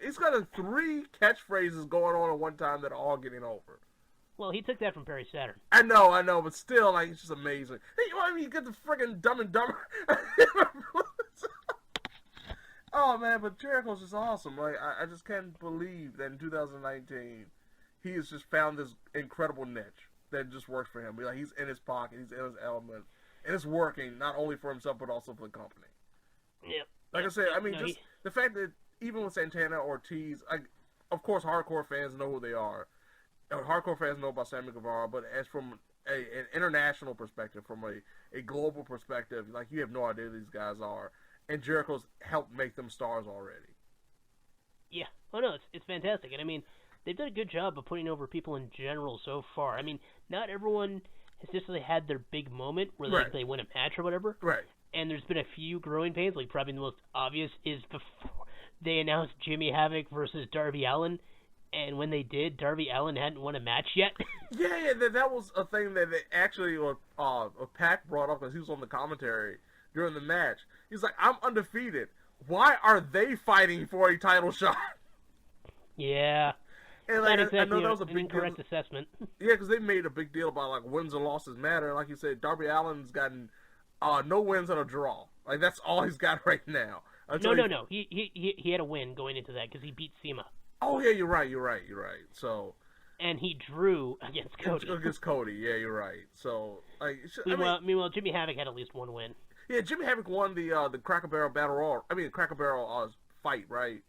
He's got 3 catchphrases going on at one time that are all getting over. Well, he took that from Perry Saturn. I know, but still, like, it's just amazing. Hey, you get the friggin' Dumb and Dumber. Oh, man, but Jericho's just awesome. Like, I just can't believe that in 2019, he has just found this incredible niche that just works for him. Like, he's in his pocket, he's in his element, and it's working not only for himself, but also for the company. Yeah. Like I said, I mean, the fact that even with Santana Ortiz, of course, hardcore fans know who they are. hardcore fans know about Sammy Guevara, but as from an international perspective, from a global perspective, like, you have no idea who these guys are, and Jericho's helped make them stars already. Yeah. Oh no, it's fantastic, and I mean, they've done a good job of putting over people in general so far. I mean, not everyone has necessarily had their big moment where they win a match or whatever. Right. And there's been a few growing pains. Like, probably the most obvious is before they announced Jimmy Havoc versus Darby Allin, and when they did, Darby Allin hadn't won a match yet. Yeah, that was a thing that they actually, Pac brought up because he was on the commentary during the match. He's like, I'm undefeated. Why are they fighting for a title shot? Yeah. And Not like, exactly I know that was a big incorrect assessment. Yeah, because they made a big deal about, like, wins and losses matter. Like you said, Darby Allin's gotten no wins and a draw. Like, that's all he's got right now. No. He had a win going into that because he beat Cena. Oh, yeah, you're right. So... And he drew against Cody. Against Cody, yeah, you're right. So, like... Meanwhile, Jimmy Havoc had at least one win. Yeah, Jimmy Havoc won the Cracker Barrel Battle Royal. I mean, Cracker Barrel fight, right?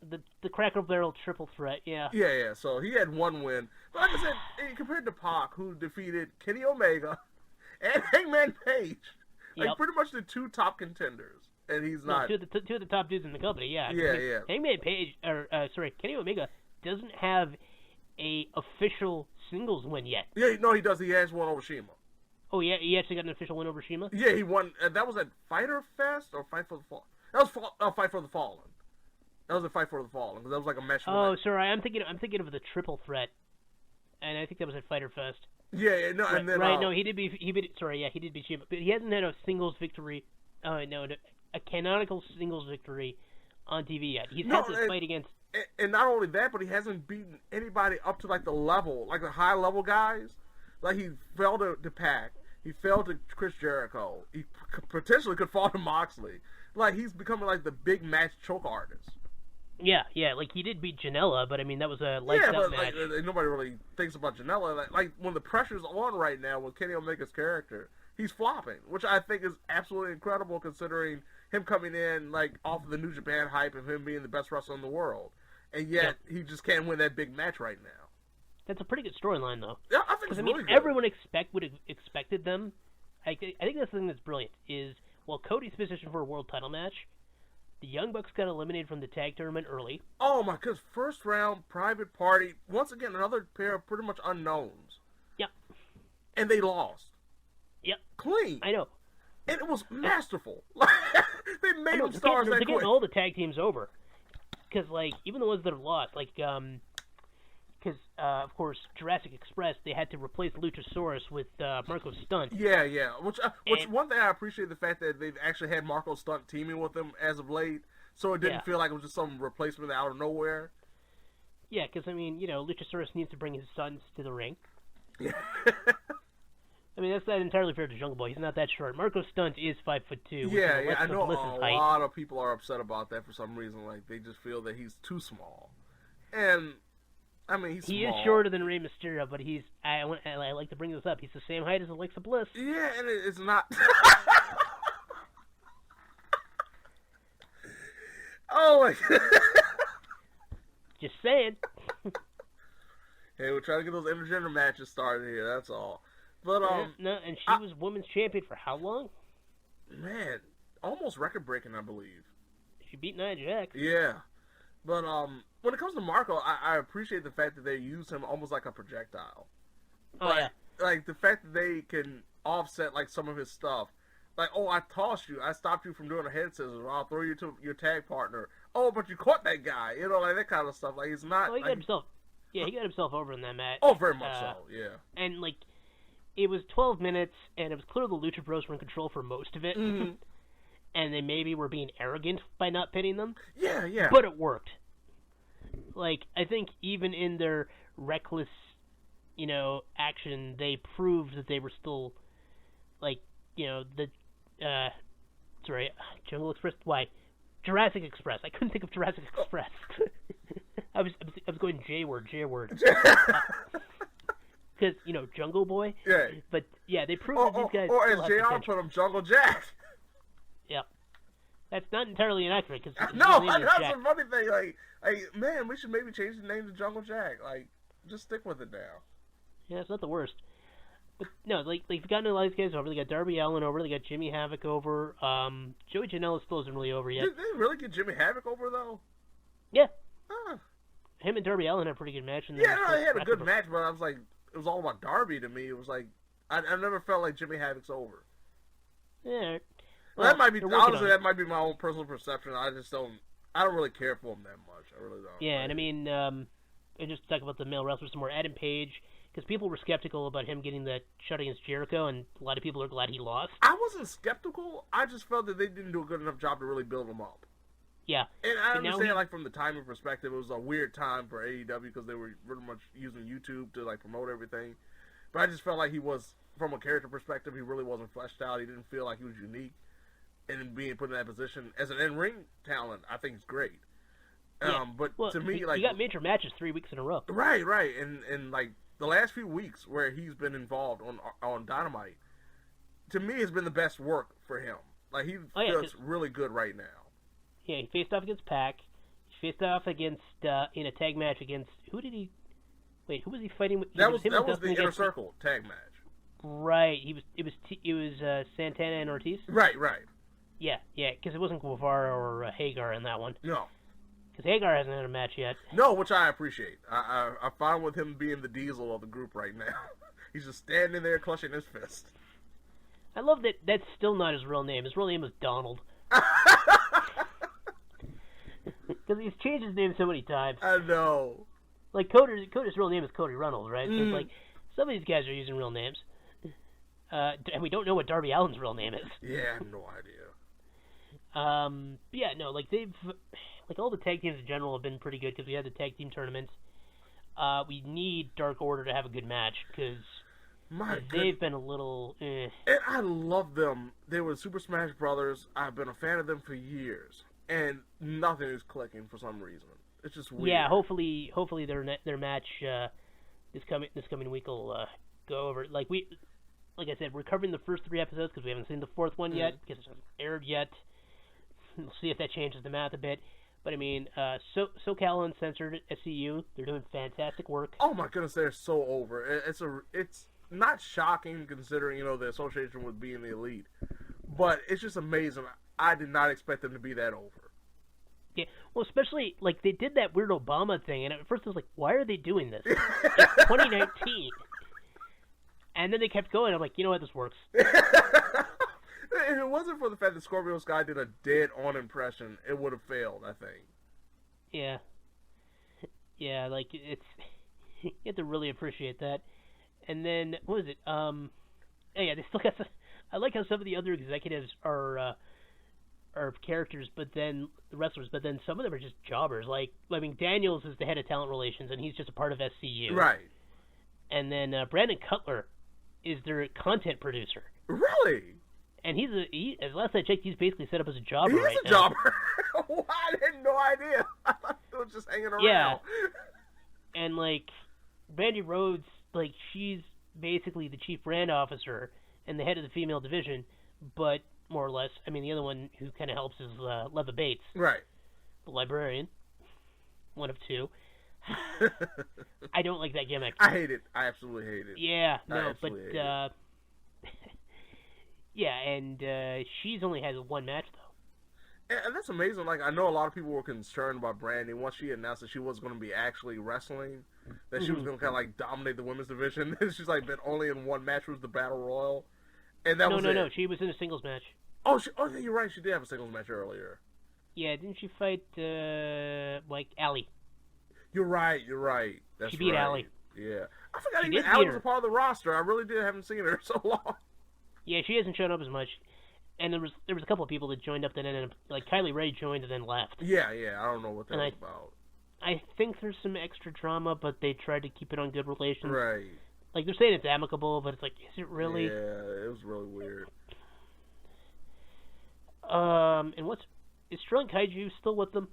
The Cracker Barrel triple threat, yeah. Yeah, so he had one win. But like I said, compared to Pac, who defeated Kenny Omega and Hangman Page, like, pretty much the two top contenders. And he's not... Two of the top dudes in the company, yeah. Yeah. Hangman Page, Kenny Omega doesn't have a official singles win yet. Yeah, no, he does. He has one over Shima. Oh, yeah? He actually got an official win over Shima? Yeah, he won. That was at Fyter Fest or Fight for the Fallen? That was Fight for the Fallen. That was a Fight for the Fallen, because that was like a match. Oh, sorry, I'm thinking of the triple threat, and I think that was at Fyter Fest. Yeah, no, and then no, he did beat Shima, but he hasn't had a singles victory. A canonical singles victory on TV yet. He's had this fight against. And not only that, but he hasn't beaten anybody up to, like, the level, like the high level guys. Like, he fell to Pac. He fell to Chris Jericho. He potentially could fall to Moxley. Like, he's becoming, like, the big match choke artist. Yeah, like, he did beat Janela, but, I mean, that was a lights out match. Like, nobody really thinks about Janela. Like, when the pressure's on right now with Kenny Omega's character, he's flopping, which I think is absolutely incredible considering him coming in, like, off of the New Japan hype of him being the best wrestler in the world. And yet, he just can't win that big match right now. That's a pretty good storyline, though. Yeah, I think it's really good. Everyone would have expected them. I think that's the thing that's brilliant, is, while Cody's positioned for a world title match, the Young Bucks got eliminated from the tag tournament early. Oh, my goodness. First round, private party. Once again, another pair of pretty much unknowns. Yep. And they lost. Yep. Clean. I know. And it was masterful. They made them stars that quick. They're getting all the tag teams over. Because, like, even the ones that have lost, like, because, of course, Jurassic Express, they had to replace Luchasaurus with Marco Stunt. Yeah. Which one thing I appreciate the fact that they've actually had Marco Stunt teaming with them as of late, so it didn't feel like it was just some replacement out of nowhere. Yeah, because, I mean, Luchasaurus needs to bring his sons to the ring. Yeah. I mean, that's not entirely fair to Jungle Boy. He's not that short. Marco Stunt is 5'2". Yeah, I know a lot of people are upset about that for some reason. Like, they just feel that he's too small. And, I mean, he's small. He is shorter than Rey Mysterio, but I like to bring this up. He's the same height as Alexa Bliss. Yeah, and it's not... Oh, my God. Just saying. Hey, we're trying to get those intergender matches started here, that's all. But, no, and she was women's champion for how long? Man, almost record-breaking, I believe. She beat Nia Jax. Yeah. But, when it comes to Marco, I appreciate the fact that they use him almost like a projectile. Yeah. Like, the fact that they can offset, like, some of his stuff. Like, oh, I tossed you. I stopped you from doing a head scissors. Or I'll throw you to your tag partner. Oh, but you caught that guy. Like, that kind of stuff. Like, he's not... Oh, he got himself over in that match. Oh, very much so, yeah. And, like... It was 12 minutes, and it was clear the Lucha Bros were in control for most of it. Mm-hmm. And they maybe were being arrogant by not pinning them. Yeah. But it worked. Like, I think even in their reckless, action, they proved that they were still, like, Jungle Express? Why? Jurassic Express. I couldn't think of Jurassic Express. I was going J-word. Because, Jungle Boy. Yeah. But, yeah, they proved that these guys or still as have JR potential. put him, Jungle Jack. Yep. That's not entirely inaccurate. Cause No, that's a funny thing. Like, man, we should maybe change the name to Jungle Jack. Like, Just stick with it now. Yeah, it's not the worst. But no, like you've gotten a lot of these guys over. They got Darby Allin over. They got Jimmy Havoc over. Joey Janela still isn't really over yet. Did they really get Jimmy Havoc over though? Yeah. Huh. Him and Darby Allin had a pretty good match. Yeah, no, they had a good match, but I was like, it was all about Darby to me. It was like, I never felt like Jimmy Havoc's over. Yeah. Well, that might be, honestly, that might be my own personal perception. I don't really care for him that much. I really don't. Yeah, and I mean, and just to talk about the male wrestlers some more, Adam Page, because people were skeptical about him getting that shot against Jericho, and a lot of people are glad he lost. I wasn't skeptical. I just felt that they didn't do a good enough job to really build him up. Yeah. And I understand, like, from the timing perspective, it was a weird time for AEW because they were really much using YouTube to, like, promote everything. But I just felt like he was, from a character perspective, he really wasn't fleshed out. He didn't feel like he was unique. And being put in that position as an in-ring talent, I think is great. Yeah. But well, to me, he like... He got major matches 3 weeks in a row. Right. And like, the last few weeks where he's been involved on Dynamite, to me, has been the best work for him. Like, he feels really good right now. Yeah, he faced off against Pac. He faced off against in a tag match against who did he? Wait, who was he fighting with? That was the Inner Circle tag match. Right. It was Santana and Ortiz. Right. Yeah, because it wasn't Guevara or Hagar in that one. No. Because Hagar hasn't had a match yet. No, which I appreciate. I'm fine with him being the Diesel of the group right now. He's just standing there clutching his fist. I love that that's still not his real name. His real name was Donald. Because he's changed his name so many times. I know. Like, Cody's real name is Cody Reynolds, right? So it's like, some of these guys are using real names. And we don't know what Darby Allin's real name is. Yeah, I have no idea. Yeah, no, like, all the tag teams in general have been pretty good because we had the tag team tournaments. We need Dark Order to have a good match because they've been a little... And I love them. They were Super Smash Brothers. I've been a fan of them for years. And nothing is clicking for some reason. It's just weird. Yeah, hopefully their match this coming week will go over. Like I said, we're covering the first 3 episodes because we haven't seen the 4th one yet because it hasn't aired yet. We'll see if that changes the math a bit. But I mean, SoCal Uncensored SCU, they're doing fantastic work. Oh my goodness, they're so over. It's not shocking considering the association with being the elite, but it's just amazing. I did not expect them to be that over. Yeah, well, especially, like, they did that weird Obama thing, and at first I was like, why are they doing this? It's 2019. And then they kept going. I'm like, you know what, this works. If it wasn't for the fact that Scorpio Sky did a dead-on impression, it would have failed, I think. Yeah. Yeah, like, it's... You have to really appreciate that. And then, what is it? Yeah, they still got some... I like how some of the other executives are characters, but then the wrestlers, but then some of them are just jobbers. Like, I mean, Daniels is the head of talent relations, and he's just a part of SCU. Right. And then Brandon Cutler is their content producer. Really? And as last I checked, he's basically set up as a jobber right now. He's a jobber? I had no idea. I thought he was just hanging around. Yeah. And, like, Brandy Rhodes, like, she's basically the chief brand officer and the head of the female division, but more or less, I mean, the other one who kind of helps is Leva Bates. Right. The librarian. One of 2. I don't like that gimmick. I hate it. I absolutely hate it. Yeah, no, but yeah, and she's only has 1 match though. And that's amazing. Like, I know a lot of people were concerned about Brandy once she announced that she was going to be actually wrestling, that she was going to kind of like dominate the women's division. She's like been only in 1 match, was the Battle Royal, and that was it. No, she was in a singles match. Oh, yeah, you're right. She did have a singles match earlier. Yeah, didn't she fight like Allie? You're right. That's she beat right. Allie. Yeah, I forgot even Allie was a part of the roster. I really haven't seen her in so long. Yeah, she hasn't shown up as much. And there was a couple of people that joined up that ended up, like Kylie Ray joined and then left. Yeah, I don't know what that was about. I think there's some extra drama, but they tried to keep it on good relations. Right. Like, they're saying it's amicable, but it's like, is it really? Yeah, it was really weird. And is Strong Kaiju still with them?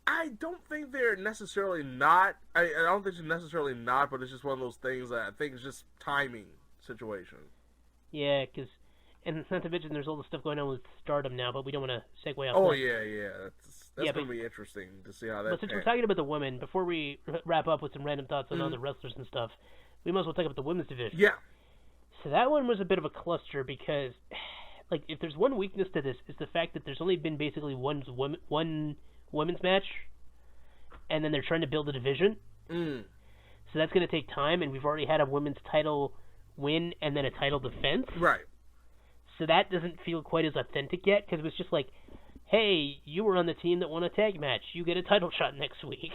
I don't think they're necessarily not. I don't think it's necessarily not, but it's just one of those things that I think is just timing situation. Yeah, and not to mention there's all the stuff going on with Stardom now, but we don't want to segue off. Oh, yeah. Yeah, going to be interesting to see how that. But since we're talking about the women, before we wrap up with some random thoughts on other wrestlers and stuff, we might as well talk about the women's division. Yeah. So that one was a bit of a cluster because, like, if there's one weakness to this, it's the fact that there's only been basically one women's match, and then they're trying to build a division. So that's going to take time, and we've already had a women's title win and then a title defense. Right. So that doesn't feel quite as authentic yet, because it was just like, hey, you were on the team that won a tag match. You get a title shot next week.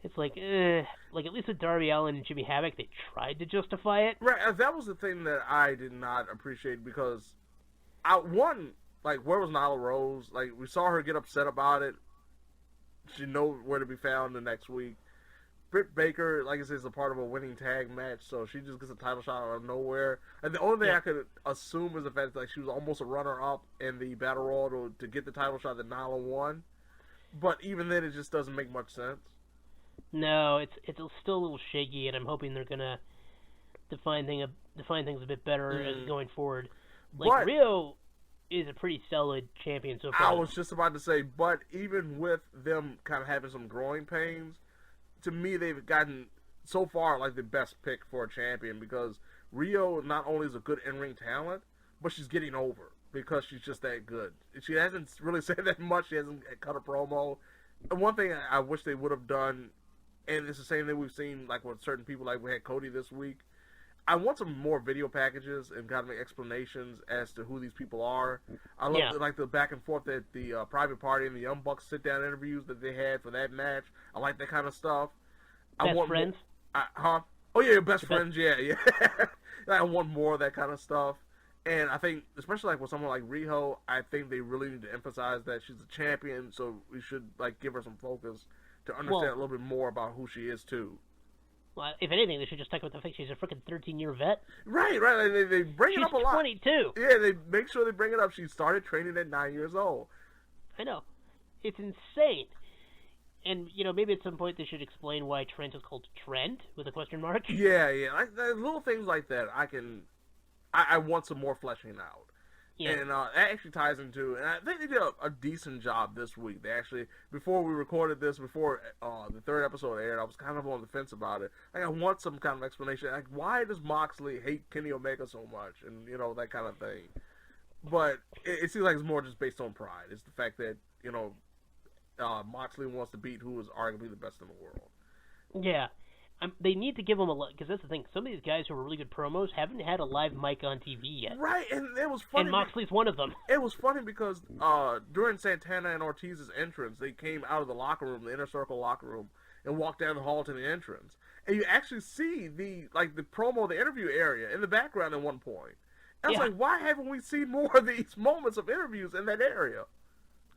It's like, at least with Darby Allin and Jimmy Havoc, they tried to justify it. Right, that was the thing that I did not appreciate because, where was Nyla Rose? Like, we saw her get upset about it. She knows where to be found the next week. Britt Baker, like I said, is a part of a winning tag match, so she just gets a title shot out of nowhere. And the only thing I could assume is the fact that like, she was almost a runner-up in the Battle Royal to get the title shot that Nyla won. But even then, it just doesn't make much sense. No, it's still a little shaky, and I'm hoping they're gonna define things a bit better going forward. Like, Rio is a pretty solid champion so far. I was just about to say, but even with them kind of having some growing pains, to me they've gotten so far like the best pick for a champion because Rio not only is a good in-ring talent, but she's getting over because she's just that good. She hasn't really said that much. She hasn't cut a promo. And one thing I wish they would have done, and it's the same thing we've seen like with certain people, like we had Cody this week. I want some more video packages and kind of explanations as to who these people are. I love like the back and forth at the Private Party and the Young Bucks sit-down interviews that they had for that match. I like that kind of stuff. Best friends? Oh, yeah, best friends, yeah. I want more of that kind of stuff. And I think, especially like with someone like Riho, I think they really need to emphasize that she's a champion, so we should like give her some focus to understand a little bit more about who she is, too. Well, if anything, they should just talk about the fact she's a freaking 13-year vet. Right. They bring it up a lot. She's 22. Yeah, they make sure they bring it up. She started training at 9 years old. I know. It's insane. And, maybe at some point they should explain why Trent is called Trent with a question mark. Yeah. Like, little things like that, I want some more fleshing out. Yeah. And that actually ties into, and I think they did a decent job this week. They actually, before we recorded this, before the third episode aired, I was kind of on the fence about it. Like, I want some kind of explanation. Like, why does Moxley hate Kenny Omega so much? And, that kind of thing. But it seems like it's more just based on pride. It's the fact that, Moxley wants to beat who is arguably the best in the world. Yeah. They need to give them because that's the thing. Some of these guys who are really good promos haven't had a live mic on TV yet. Right, and it was funny. And Moxley's one of them. It was funny because during Santana and Ortiz's entrance, they came out of the locker room, the Inner Circle locker room, and walked down the hall to the entrance. And you actually see the promo, the interview area in the background at one point. And I was like, why haven't we seen more of these moments of interviews in that area?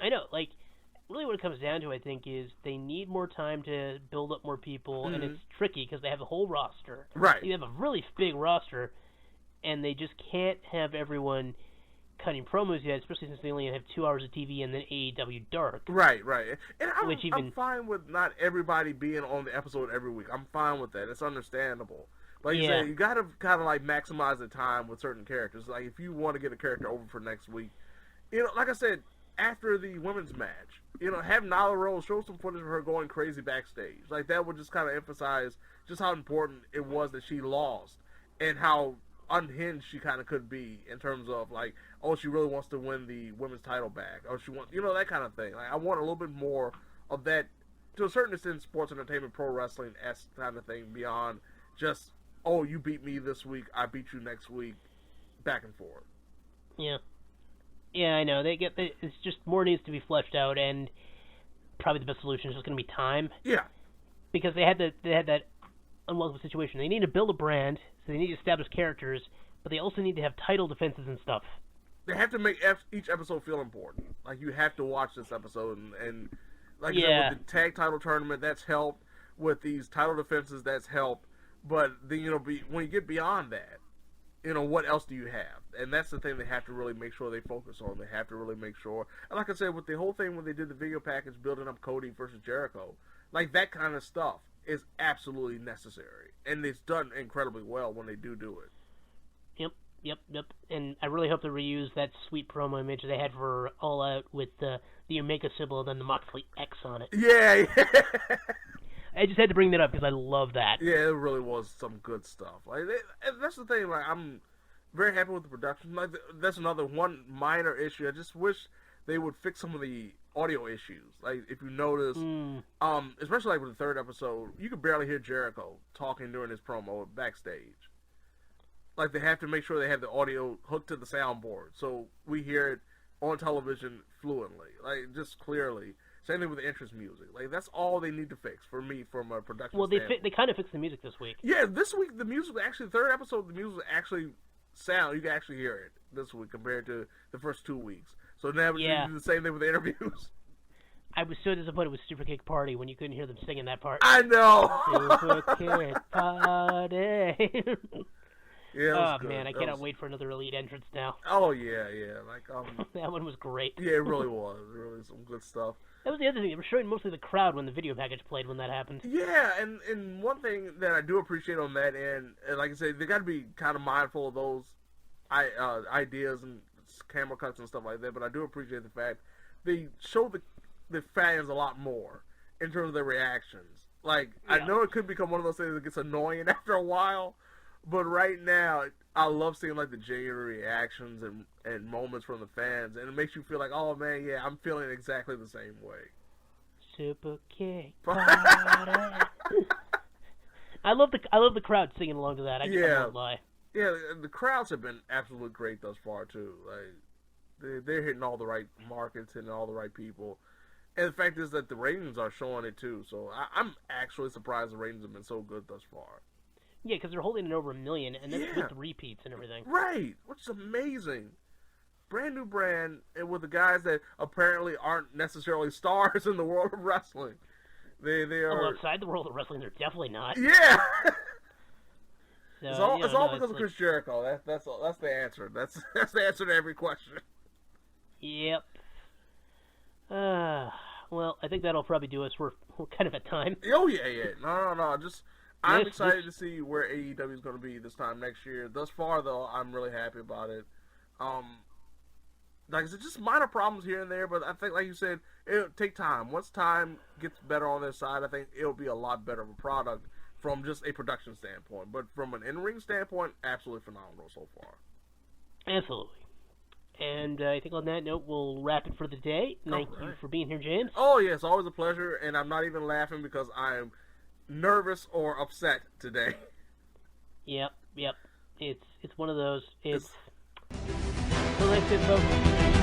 I know, like, really what it comes down to, I think, is they need more time to build up more people, and it's tricky because they have a whole roster. Right. They have a really big roster, and they just can't have everyone cutting promos yet, especially since they only have 2 hours of TV and then AEW Dark. Right. And I'm fine with not everybody being on the episode every week. I'm fine with that. It's understandable. Like you said, you got to kind of like maximize the time with certain characters. Like if you want to get a character over for next week, like I said, after the women's match, have Nyla Rose show some footage of her going crazy backstage. Like, that would just kind of emphasize just how important it was that she lost and how unhinged she kind of could be in terms of, like, oh, she really wants to win the women's title back. Or she wants, that kind of thing. Like, I want a little bit more of that, to a certain extent, sports entertainment, pro wrestling-esque kind of thing beyond just, oh, you beat me this week, I beat you next week, back and forth. Yeah. Yeah, I know. It's just more needs to be fleshed out, and probably the best solution is just going to be time. Yeah. Because they had that unwelcome situation. They need to build a brand, so they need to establish characters, but they also need to have title defenses and stuff. They have to make each episode feel important. Like, you have to watch this episode, and like I said, with the tag title tournament, that's helped. With these title defenses, that's helped. But then, when you get beyond that, what else do you have? And that's the thing they have to really make sure they focus on. They have to really make sure. And like I said, with the whole thing when they did the video package building up Cody versus Jericho, like that kind of stuff is absolutely necessary. And it's done incredibly well when they do it. Yep. Yep. And I really hope they reuse that sweet promo image they had for All Out with the Omega symbol and then the Moxley X on it. Yeah. I just had to bring that up because I love that. Yeah, it really was some good stuff. Like, and that's the thing. Like, I'm very happy with the production. Like, that's another one minor issue. I just wish they would fix some of the audio issues. Like, if you notice, especially like with the third episode, you could barely hear Jericho talking during his promo backstage. Like, they have to make sure they have the audio hooked to the soundboard, so we hear it on television fluently, like, just clearly. Same thing with the entrance music. Like, that's all they need to fix for me from a production standpoint. Well, they kind of fixed the music this week. Yeah, this week the music, actually, the third episode, the music actually sound, you can actually hear it this week compared to the first 2 weeks. So now we do the same thing with the interviews. I was so disappointed with Super Kick Party when you couldn't hear them singing that part. I know! Super Kick Party! Yeah, oh, man, I cannot wait for another Elite entrance now. Oh, yeah. Like, that one was great. Yeah, it really was. Really some good stuff. That was the other thing. They were showing mostly the crowd when the video package played when that happened. Yeah, and one thing that I do appreciate on that end, and like I said, they got to be kind of mindful of those ideas and camera cuts and stuff like that, but I do appreciate the fact they show the fans a lot more in terms of their reactions. Like, yeah. I know it could become one of those things that gets annoying after a while, but right now, I love seeing, like, the genuine reactions and moments from the fans, and it makes you feel like, oh, man, yeah, I'm feeling exactly the same way. Super Kick Party. I love the crowd singing along to that. I won't lie. Yeah, the crowds have been absolutely great thus far, too. Like, they're hitting all the right markets, hitting all the right people. And the fact is that the ratings are showing it, too, so I'm actually surprised the ratings have been so good thus far. Yeah, because they're holding it over 1 million, and that's with repeats and everything. Right, which is amazing. Brand new brand, and with the guys that apparently aren't necessarily stars in the world of wrestling. They are... Oh, outside the world of wrestling, they're definitely not. Yeah! So, it's all because of Chris Jericho. That's the answer. That's the answer to every question. Yep. Well, I think that'll probably do us. We're kind of at time. Oh, yeah. No. I'm excited to see where AEW is going to be this time next year. Thus far, though, I'm really happy about it. Like I said, just minor problems here and there, but I think, like you said, it'll take time. Once time gets better on their side, I think it'll be a lot better of a product from just a production standpoint. But from an in-ring standpoint, absolutely phenomenal so far. Absolutely. And I think on that note, we'll wrap it for the day. Thank you for being here, James. Oh, yeah, it's always a pleasure, and I'm not even laughing because I'm nervous or upset today. Yep. It's one of those. It's so that's it, folks.